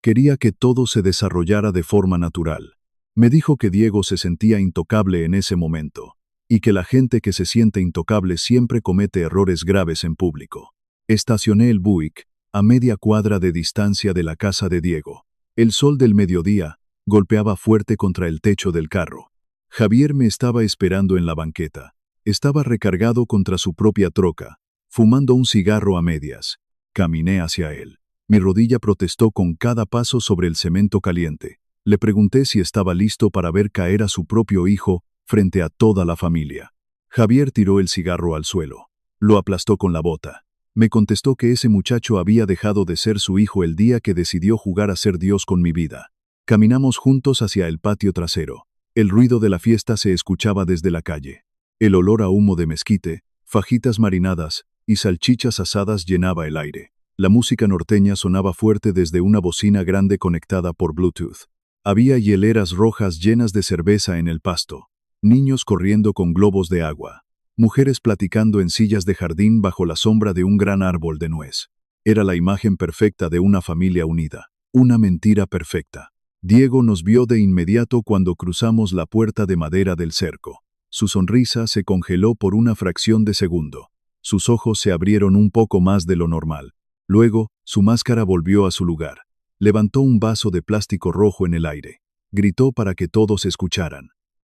Quería que todo se desarrollara de forma natural. Me dijo que Diego se sentía intocable en ese momento, y que la gente que se siente intocable siempre comete errores graves en público. Estacioné el Buick a media cuadra de distancia de la casa de Diego. El sol del mediodía golpeaba fuerte contra el techo del carro. Javier me estaba esperando en la banqueta. Estaba recargado contra su propia troca, fumando un cigarro a medias. Caminé hacia él. Mi rodilla protestó con cada paso sobre el cemento caliente. Le pregunté si estaba listo para ver caer a su propio hijo frente a toda la familia. Javier tiró el cigarro al suelo. Lo aplastó con la bota. Me contestó que ese muchacho había dejado de ser su hijo el día que decidió jugar a ser Dios con mi vida. Caminamos juntos hacia el patio trasero. El ruido de la fiesta se escuchaba desde la calle. El olor a humo de mezquite, fajitas marinadas y salchichas asadas llenaba el aire. La música norteña sonaba fuerte desde una bocina grande conectada por Bluetooth. Había hieleras rojas llenas de cerveza en el pasto, niños corriendo con globos de agua, mujeres platicando en sillas de jardín bajo la sombra de un gran árbol de nuez. Era la imagen perfecta de una familia unida, una mentira perfecta. Diego nos vio de inmediato cuando cruzamos la puerta de madera del cerco. Su sonrisa se congeló por una fracción de segundo. Sus ojos se abrieron un poco más de lo normal. Luego, su máscara volvió a su lugar. Levantó un vaso de plástico rojo en el aire. Gritó para que todos escucharan.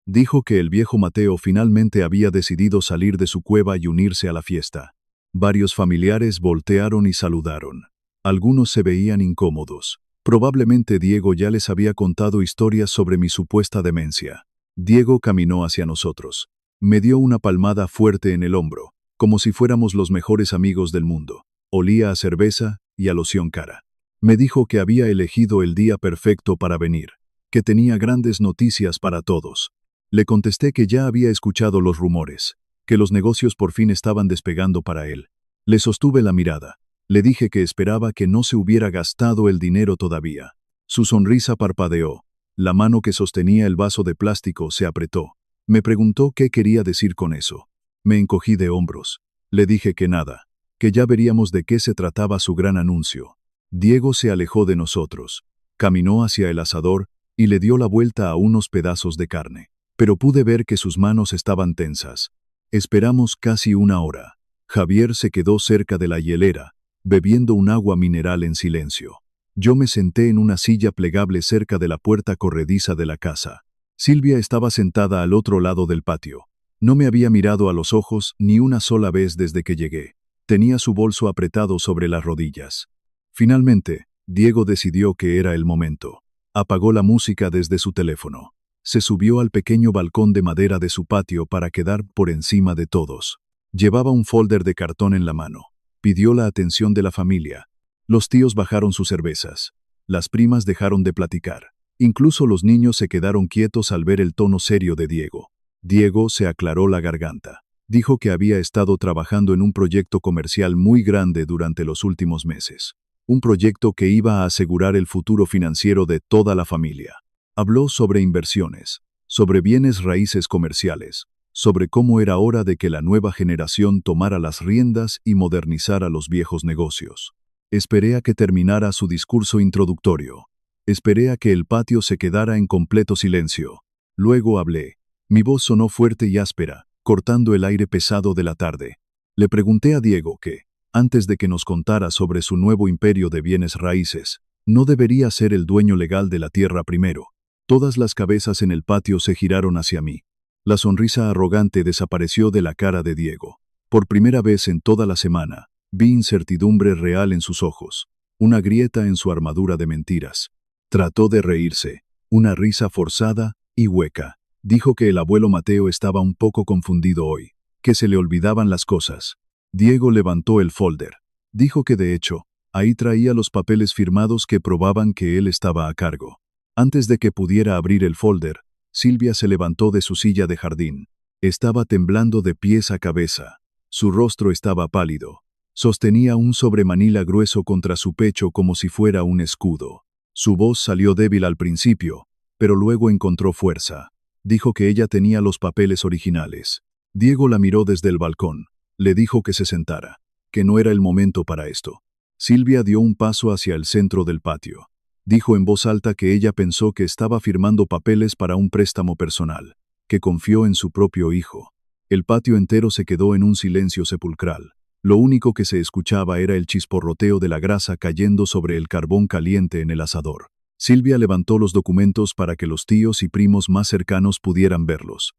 Dijo que el viejo Mateo finalmente había decidido salir de su cueva y unirse a la fiesta. Varios familiares voltearon y saludaron. Algunos se veían incómodos. Probablemente Diego ya les había contado historias sobre mi supuesta demencia. Diego caminó hacia nosotros. Me dio una palmada fuerte en el hombro, como si fuéramos los mejores amigos del mundo. Olía a cerveza y a loción cara. Me dijo que había elegido el día perfecto para venir, que tenía grandes noticias para todos. Le contesté que ya había escuchado los rumores, que los negocios por fin estaban despegando para él. Le sostuve la mirada. Le dije que esperaba que no se hubiera gastado el dinero todavía. Su sonrisa parpadeó. La mano que sostenía el vaso de plástico se apretó. Me preguntó qué quería decir con eso. Me encogí de hombros. Le dije que nada, que ya veríamos de qué se trataba su gran anuncio. Diego se alejó de nosotros. Caminó hacia el asador y le dio la vuelta a unos pedazos de carne. Pero pude ver que sus manos estaban tensas. Esperamos casi una hora. Javier se quedó cerca de la hielera, bebiendo un agua mineral en silencio. Yo me senté en una silla plegable cerca de la puerta corrediza de la casa. Silvia estaba sentada al otro lado del patio. No me había mirado a los ojos ni una sola vez desde que llegué. Tenía su bolso apretado sobre las rodillas. Finalmente, Diego decidió que era el momento. Apagó la música desde su teléfono. Se subió al pequeño balcón de madera de su patio para quedar por encima de todos. Llevaba un folder de cartón en la mano. Pidió la atención de la familia. Los tíos bajaron sus cervezas. Las primas dejaron de platicar. Incluso los niños se quedaron quietos al ver el tono serio de Diego. Diego se aclaró la garganta. Dijo que había estado trabajando en un proyecto comercial muy grande durante los últimos meses. Un proyecto que iba a asegurar el futuro financiero de toda la familia. Habló sobre inversiones, sobre bienes raíces comerciales, sobre cómo era hora de que la nueva generación tomara las riendas y modernizara los viejos negocios. Esperé a que terminara su discurso introductorio. Esperé a que el patio se quedara en completo silencio. Luego hablé. Mi voz sonó fuerte y áspera, cortando el aire pesado de la tarde. Le pregunté a Diego que, antes de que nos contara sobre su nuevo imperio de bienes raíces, no debería ser el dueño legal de la tierra primero. Todas las cabezas en el patio se giraron hacia mí. La sonrisa arrogante desapareció de la cara de Diego. Por primera vez en toda la semana, vi incertidumbre real en sus ojos, una grieta en su armadura de mentiras. Trató de reírse, una risa forzada y hueca. Dijo que el abuelo Mateo estaba un poco confundido hoy, que se le olvidaban las cosas. Diego levantó el folder. Dijo que de hecho, ahí traía los papeles firmados que probaban que él estaba a cargo. Antes de que pudiera abrir el folder, Silvia se levantó de su silla de jardín. Estaba temblando de pies a cabeza. Su rostro estaba pálido. Sostenía un sobremanila grueso contra su pecho como si fuera un escudo. Su voz salió débil al principio, pero luego encontró fuerza. Dijo que ella tenía los papeles originales. Diego la miró desde el balcón. Le dijo que se sentara, que no era el momento para esto. Silvia dio un paso hacia el centro del patio. Dijo en voz alta que ella pensó que estaba firmando papeles para un préstamo personal, que confió en su propio hijo. El patio entero se quedó en un silencio sepulcral. Lo único que se escuchaba era el chisporroteo de la grasa cayendo sobre el carbón caliente en el asador. Silvia levantó los documentos para que los tíos y primos más cercanos pudieran verlos.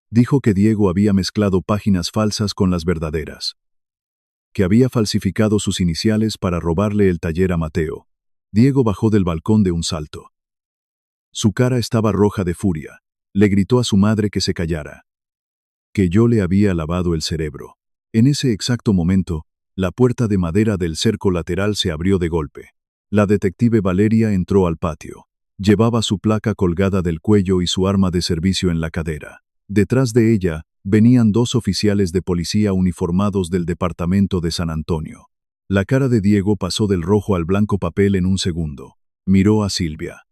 Dijo que Diego había mezclado páginas falsas con las verdaderas, que había falsificado sus iniciales para robarle el taller a Mateo. Diego bajó del balcón de un salto. Su cara estaba roja de furia. Le gritó a su madre que se callara, que yo le había lavado el cerebro. En ese exacto momento, la puerta de madera del cerco lateral se abrió de golpe. La detective Valeria entró al patio. Llevaba su placa colgada del cuello y su arma de servicio en la cadera. Detrás de ella, venían 2 oficiales de policía uniformados del departamento de San Antonio. La cara de Diego pasó del rojo al blanco papel en un segundo. Miró a Silvia.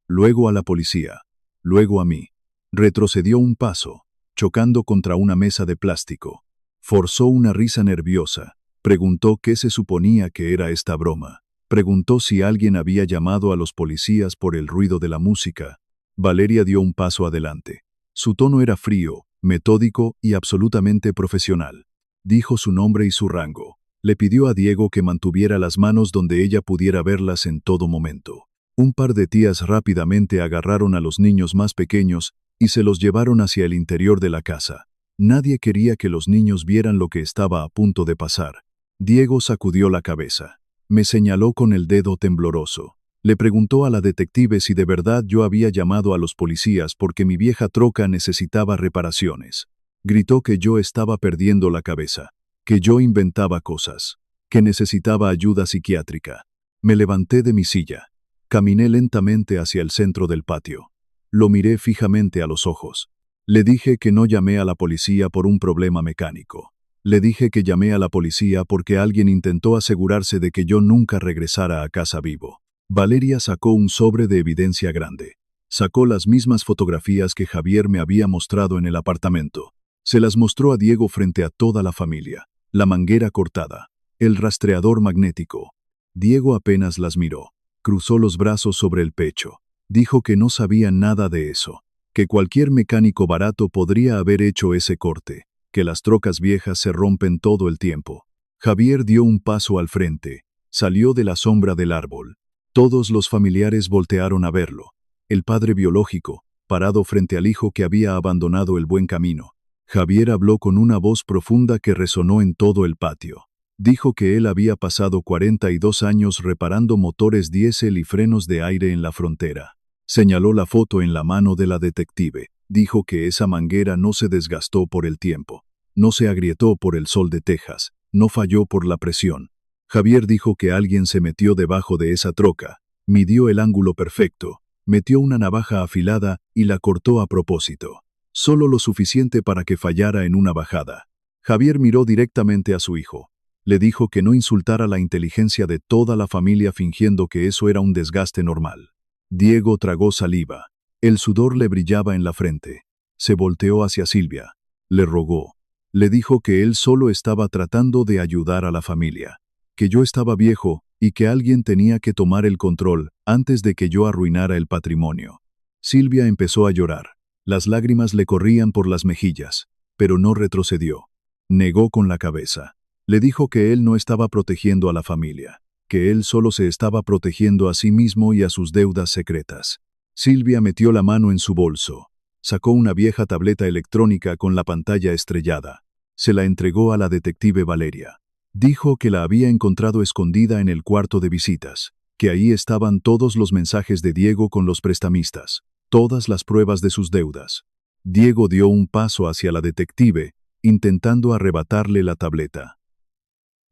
Luego a la policía. Luego a mí. Retrocedió un paso, chocando contra una mesa de plástico. Forzó una risa nerviosa. Preguntó qué se suponía que era esta broma. Preguntó si alguien había llamado a los policías por el ruido de la música. Valeria dio un paso adelante. Su tono era frío, metódico y absolutamente profesional. Dijo su nombre y su rango. Le pidió a Diego que mantuviera las manos donde ella pudiera verlas en todo momento. Un par de tías rápidamente agarraron a los niños más pequeños y se los llevaron hacia el interior de la casa. Nadie quería que los niños vieran lo que estaba a punto de pasar. Diego sacudió la cabeza. Me señaló con el dedo tembloroso. Le preguntó a la detective si de verdad yo había llamado a los policías porque mi vieja troca necesitaba reparaciones. Gritó que yo estaba perdiendo la cabeza, que yo inventaba cosas, que necesitaba ayuda psiquiátrica. Me levanté de mi silla. Caminé lentamente hacia el centro del patio. Lo miré fijamente a los ojos. Le dije que no llamé a la policía por un problema mecánico. Le dije que llamé a la policía porque alguien intentó asegurarse de que yo nunca regresara a casa vivo. Valeria sacó un sobre de evidencia grande. Sacó las mismas fotografías que Javier me había mostrado en el apartamento. Se las mostró a Diego frente a toda la familia. La manguera cortada. El rastreador magnético. Diego apenas las miró. Cruzó los brazos sobre el pecho. Dijo que no sabía nada de eso. Que cualquier mecánico barato podría haber hecho ese corte. Que las trocas viejas se rompen todo el tiempo. Javier dio un paso al frente. Salió de la sombra del árbol. Todos los familiares voltearon a verlo. El padre biológico, parado frente al hijo que había abandonado el buen camino. Javier habló con una voz profunda que resonó en todo el patio. Dijo que él había pasado 42 años reparando motores diésel y frenos de aire en la frontera. Señaló la foto en la mano de la detective. Dijo que esa manguera no se desgastó por el tiempo. No se agrietó por el sol de Texas. No falló por la presión. Javier dijo que alguien se metió debajo de esa troca, midió el ángulo perfecto, metió una navaja afilada y la cortó a propósito. Solo lo suficiente para que fallara en una bajada. Javier miró directamente a su hijo. Le dijo que no insultara la inteligencia de toda la familia fingiendo que eso era un desgaste normal. Diego tragó saliva. El sudor le brillaba en la frente. Se volteó hacia Silvia. Le rogó. Le dijo que él solo estaba tratando de ayudar a la familia. Que yo estaba viejo y que alguien tenía que tomar el control antes de que yo arruinara el patrimonio. Silvia empezó a llorar. Las lágrimas le corrían por las mejillas, pero no retrocedió. Negó con la cabeza. Le dijo que él no estaba protegiendo a la familia, que él solo se estaba protegiendo a sí mismo y a sus deudas secretas. Silvia metió la mano en su bolso. Sacó una vieja tableta electrónica con la pantalla estrellada. Se la entregó a la detective Valeria. Dijo que la había encontrado escondida en el cuarto de visitas, que ahí estaban todos los mensajes de Diego con los prestamistas, todas las pruebas de sus deudas. Diego dio un paso hacia la detective, intentando arrebatarle la tableta.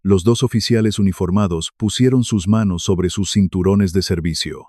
Los 2 oficiales uniformados pusieron sus manos sobre sus cinturones de servicio.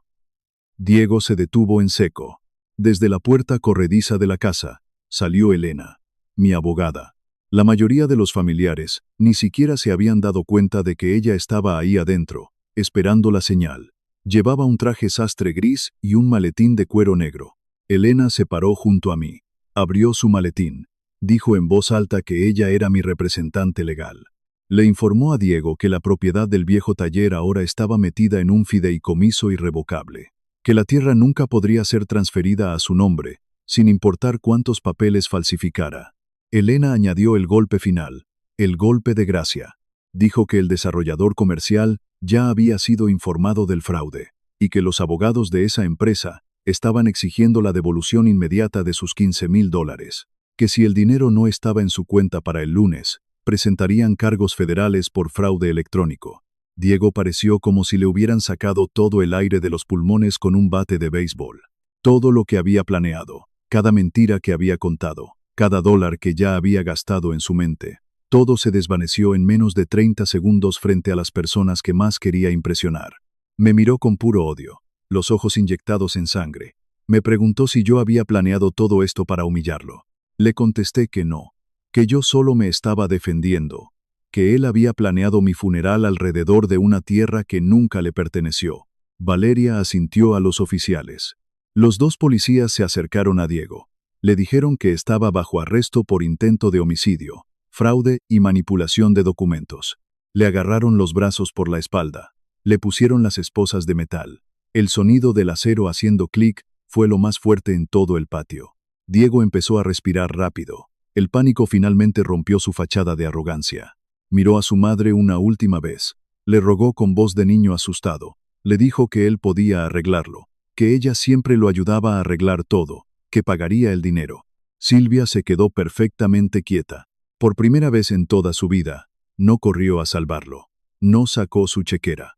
Diego se detuvo en seco. Desde la puerta corrediza de la casa, salió Elena, mi abogada. La mayoría de los familiares ni siquiera se habían dado cuenta de que ella estaba ahí adentro, esperando la señal. Llevaba un traje sastre gris y un maletín de cuero negro. Elena se paró junto a mí. Abrió su maletín. Dijo en voz alta que ella era mi representante legal. Le informó a Diego que la propiedad del viejo taller ahora estaba metida en un fideicomiso irrevocable. Que la tierra nunca podría ser transferida a su nombre, sin importar cuántos papeles falsificara. Elena añadió el golpe final, el golpe de gracia. Dijo que el desarrollador comercial ya había sido informado del fraude, y que los abogados de esa empresa estaban exigiendo la devolución inmediata de sus $15,000, que si el dinero no estaba en su cuenta para el lunes, presentarían cargos federales por fraude electrónico. Diego pareció como si le hubieran sacado todo el aire de los pulmones con un bate de béisbol. Todo lo que había planeado, cada mentira que había contado, cada dólar que ya había gastado en su mente, todo se desvaneció en menos de 30 segundos frente a las personas que más quería impresionar. Me miró con puro odio. los ojos inyectados en sangre. Me preguntó si yo había planeado todo esto para humillarlo. Le contesté que no, que yo solo me estaba defendiendo, que él había planeado mi funeral alrededor de una tierra que nunca le perteneció. Valeria asintió a los oficiales. Los dos policías se acercaron a Diego. Le dijeron que estaba bajo arresto por intento de homicidio, fraude y manipulación de documentos. Le agarraron los brazos por la espalda. Le pusieron las esposas de metal. El sonido del acero haciendo clic fue lo más fuerte en todo el patio. Diego empezó a respirar rápido. El pánico finalmente rompió su fachada de arrogancia. Miró a su madre una última vez. Le rogó con voz de niño asustado. Le dijo que él podía arreglarlo, que ella siempre lo ayudaba a arreglar todo, que pagaría el dinero. Silvia se quedó perfectamente quieta. Por primera vez en toda su vida, no corrió a salvarlo. No sacó su chequera.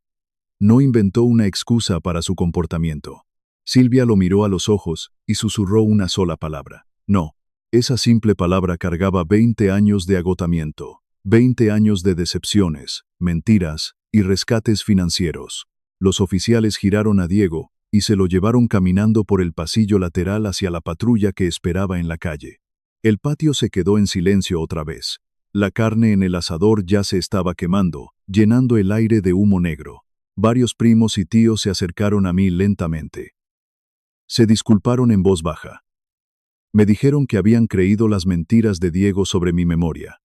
No inventó una excusa para su comportamiento. Silvia lo miró a los ojos y susurró una sola palabra. No. Esa simple palabra cargaba 20 años de agotamiento, 20 años de decepciones, mentiras y rescates financieros. Los oficiales giraron a Diego y se lo llevaron caminando por el pasillo lateral hacia la patrulla que esperaba en la calle. El patio se quedó en silencio otra vez. La carne en el asador ya se estaba quemando, llenando el aire de humo negro. Varios primos y tíos se acercaron a mí lentamente. Se disculparon en voz baja. Me dijeron que habían creído las mentiras de Diego sobre mi memoria,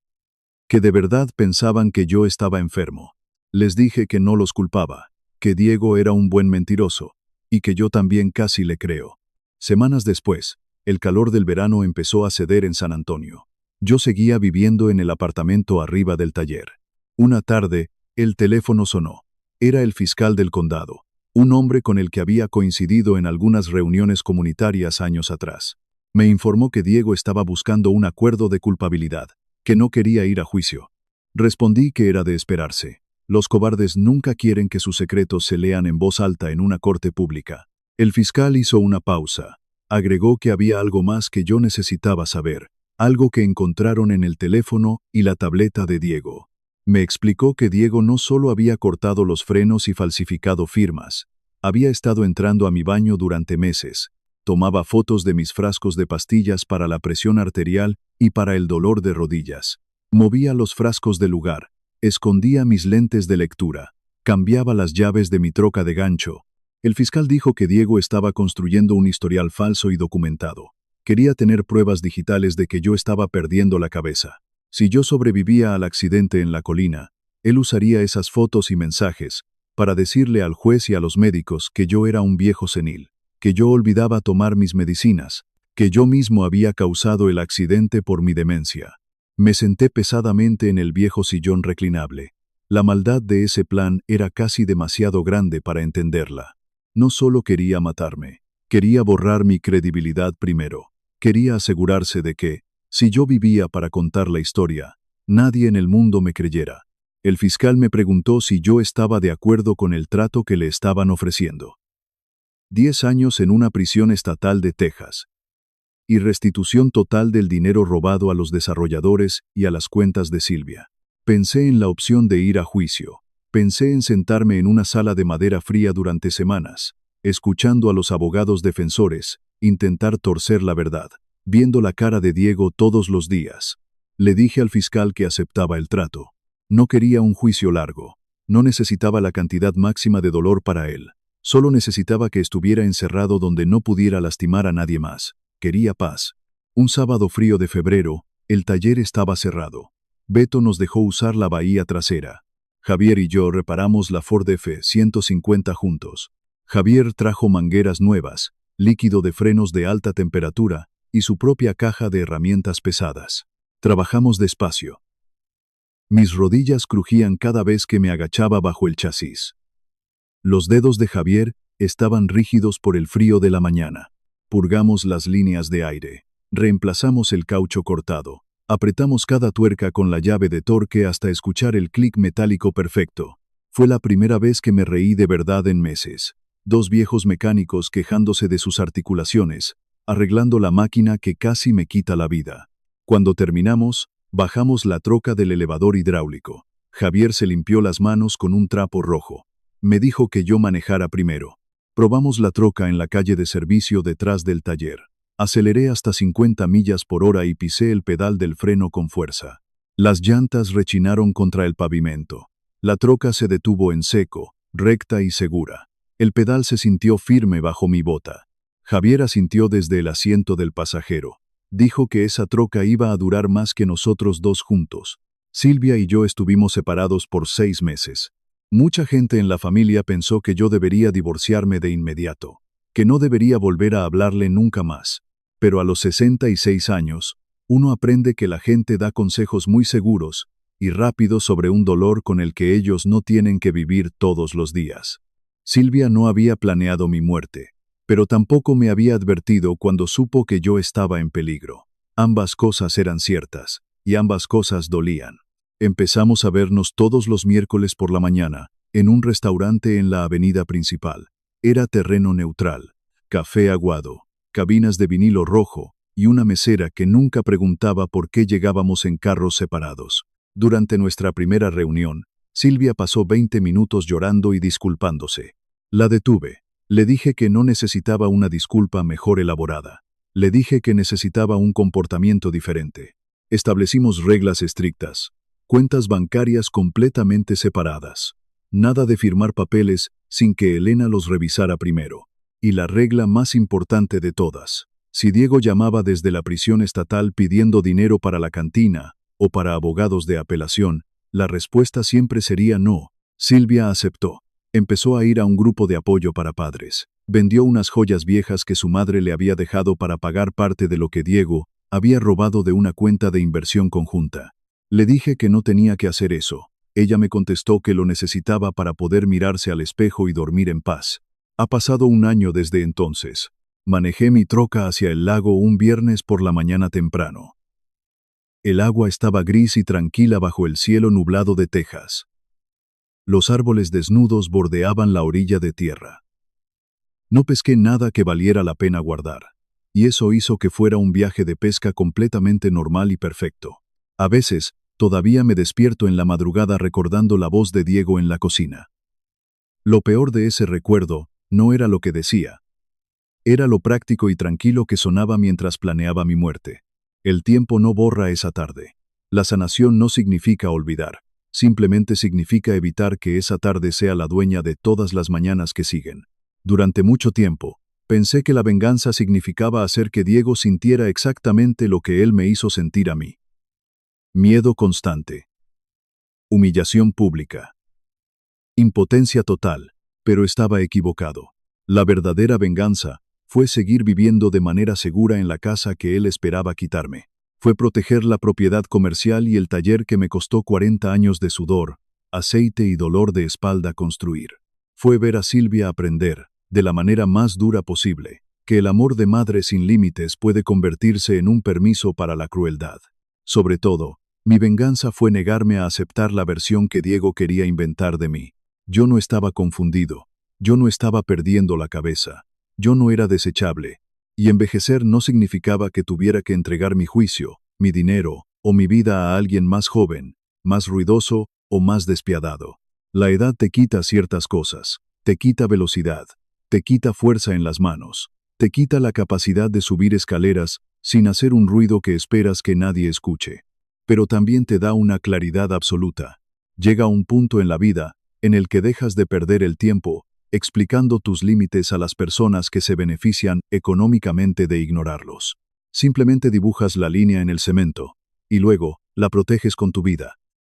que de verdad pensaban que yo estaba enfermo. Les dije que no los culpaba, que Diego era un buen mentiroso, y que yo también casi le creo. Semanas después, el calor del verano empezó a ceder en San Antonio. Yo seguía viviendo en el apartamento arriba del taller. Una tarde, el teléfono sonó. Era el fiscal del condado, un hombre con el que había coincidido en algunas reuniones comunitarias años atrás. Me informó que Diego estaba buscando un acuerdo de culpabilidad, que no quería ir a juicio. Respondí que era de esperarse. Los cobardes nunca quieren que sus secretos se lean en voz alta en una corte pública. El fiscal hizo una pausa. Agregó que había algo más que yo necesitaba saber, algo que encontraron en el teléfono y la tableta de Diego. Me explicó que Diego no solo había cortado los frenos y falsificado firmas, había estado entrando a mi baño durante meses. Tomaba fotos de mis frascos de pastillas para la presión arterial y para el dolor de rodillas. Movía los frascos del lugar, escondía mis lentes de lectura, cambiaba las llaves de mi troca de gancho. El fiscal dijo que Diego estaba construyendo un historial falso y documentado. Quería tener pruebas digitales de que yo estaba perdiendo la cabeza. Si yo sobrevivía al accidente en la colina, él usaría esas fotos y mensajes para decirle al juez y a los médicos que yo era un viejo senil, que yo olvidaba tomar mis medicinas, que yo mismo había causado el accidente por mi demencia. Me senté pesadamente en el viejo sillón reclinable. La maldad de ese plan era casi demasiado grande para entenderla. No solo quería matarme, quería borrar mi credibilidad primero. Quería asegurarse de que, si yo vivía para contar la historia, nadie en el mundo me creyera. El fiscal me preguntó si yo estaba de acuerdo con el trato que le estaban ofreciendo. 10 años en una prisión estatal de Texas. Y restitución total del dinero robado a los desarrolladores y a las cuentas de Silvia. Pensé en la opción de ir a juicio. Pensé en sentarme en una sala de madera fría durante semanas, escuchando a los abogados defensores, intentar torcer la verdad, viendo la cara de Diego todos los días. Le dije al fiscal que aceptaba el trato. No quería un juicio largo. No necesitaba la cantidad máxima de dolor para él. Solo necesitaba que estuviera encerrado donde no pudiera lastimar a nadie más. Quería paz. Un sábado frío de febrero, el taller estaba cerrado. Beto nos dejó usar la bahía trasera. Javier y yo reparamos la Ford F-150 juntos. Javier trajo mangueras nuevas, líquido de frenos de alta temperatura y su propia caja de herramientas pesadas. Trabajamos despacio. Mis rodillas crujían cada vez que me agachaba bajo el chasis. Los dedos de Javier estaban rígidos por el frío de la mañana. Purgamos las líneas de aire. Reemplazamos el caucho cortado. Apretamos cada tuerca con la llave de torque hasta escuchar el clic metálico perfecto. Fue la primera vez que me reí de verdad en meses. Dos viejos mecánicos quejándose de sus articulaciones, arreglando la máquina que casi me quita la vida. Cuando terminamos, bajamos la troca del elevador hidráulico. Javier se limpió las manos con un trapo rojo. Me dijo que yo manejara primero. Probamos la troca en la calle de servicio detrás del taller. Aceleré hasta 50 millas por hora y pisé el pedal del freno con fuerza. Las llantas rechinaron contra el pavimento. La troca se detuvo en seco, recta y segura. El pedal se sintió firme bajo mi bota. Javier asintió desde el asiento del pasajero. Dijo que esa troca iba a durar más que nosotros dos juntos. Silvia y yo estuvimos separados por 6 meses. Mucha gente en la familia pensó que yo debería divorciarme de inmediato, que no debería volver a hablarle nunca más. Pero a los 66 años, uno aprende que la gente da consejos muy seguros y rápidos sobre un dolor con el que ellos no tienen que vivir todos los días. Silvia no había planeado mi muerte, pero tampoco me había advertido cuando supo que yo estaba en peligro. Ambas cosas eran ciertas, y ambas cosas dolían. Empezamos a vernos todos los miércoles por la mañana, en un restaurante en la avenida principal. Era terreno neutral, café aguado, cabinas de vinilo rojo, y una mesera que nunca preguntaba por qué llegábamos en carros separados. Durante nuestra primera reunión, Silvia pasó 20 minutos llorando y disculpándose. La detuve. Le dije que no necesitaba una disculpa mejor elaborada. Le dije que necesitaba un comportamiento diferente. Establecimos reglas estrictas. Cuentas bancarias completamente separadas. Nada de firmar papeles sin que Elena los revisara primero. Y la regla más importante de todas. Si Diego llamaba desde la prisión estatal pidiendo dinero para la cantina o para abogados de apelación, la respuesta siempre sería no. Silvia aceptó. Empezó a ir a un grupo de apoyo para padres. Vendió unas joyas viejas que su madre le había dejado para pagar parte de lo que Diego había robado de una cuenta de inversión conjunta. Le dije que no tenía que hacer eso. Ella me contestó que lo necesitaba para poder mirarse al espejo y dormir en paz. Ha pasado un año desde entonces. Manejé mi troca hacia el lago un viernes por la mañana temprano. El agua estaba gris y tranquila bajo el cielo nublado de Texas. Los árboles desnudos bordeaban la orilla de tierra. No pesqué nada que valiera la pena guardar, y eso hizo que fuera un viaje de pesca completamente normal y perfecto. A veces, todavía me despierto en la madrugada recordando la voz de Diego en la cocina. Lo peor de ese recuerdo no era lo que decía. Era lo práctico y tranquilo que sonaba mientras planeaba mi muerte. El tiempo no borra esa tarde. La sanación no significa olvidar, simplemente significa evitar que esa tarde sea la dueña de todas las mañanas que siguen. Durante mucho tiempo, pensé que la venganza significaba hacer que Diego sintiera exactamente lo que él me hizo sentir a mí. Miedo constante. Humillación pública. Impotencia total, pero estaba equivocado. La verdadera venganza fue seguir viviendo de manera segura en la casa que él esperaba quitarme. Fue proteger la propiedad comercial y el taller que me costó 40 años de sudor, aceite y dolor de espalda construir. Fue ver a Silvia aprender, de la manera más dura posible, que el amor de madre sin límites puede convertirse en un permiso para la crueldad. Sobre todo, mi venganza fue negarme a aceptar la versión que Diego quería inventar de mí. Yo no estaba confundido, yo no estaba perdiendo la cabeza. Yo no era desechable, y envejecer no significaba que tuviera que entregar mi juicio, mi dinero o mi vida a alguien más joven, más ruidoso o más despiadado. La edad te quita ciertas cosas, te quita velocidad, te quita fuerza en las manos, te quita la capacidad de subir escaleras sin hacer un ruido que esperas que nadie escuche. Pero también te da una claridad absoluta. Llega un punto en la vida en el que dejas de perder el tiempo explicando tus límites a las personas que se benefician económicamente de ignorarlos. Simplemente dibujas la línea en el cemento, y luego la proteges con tu vida.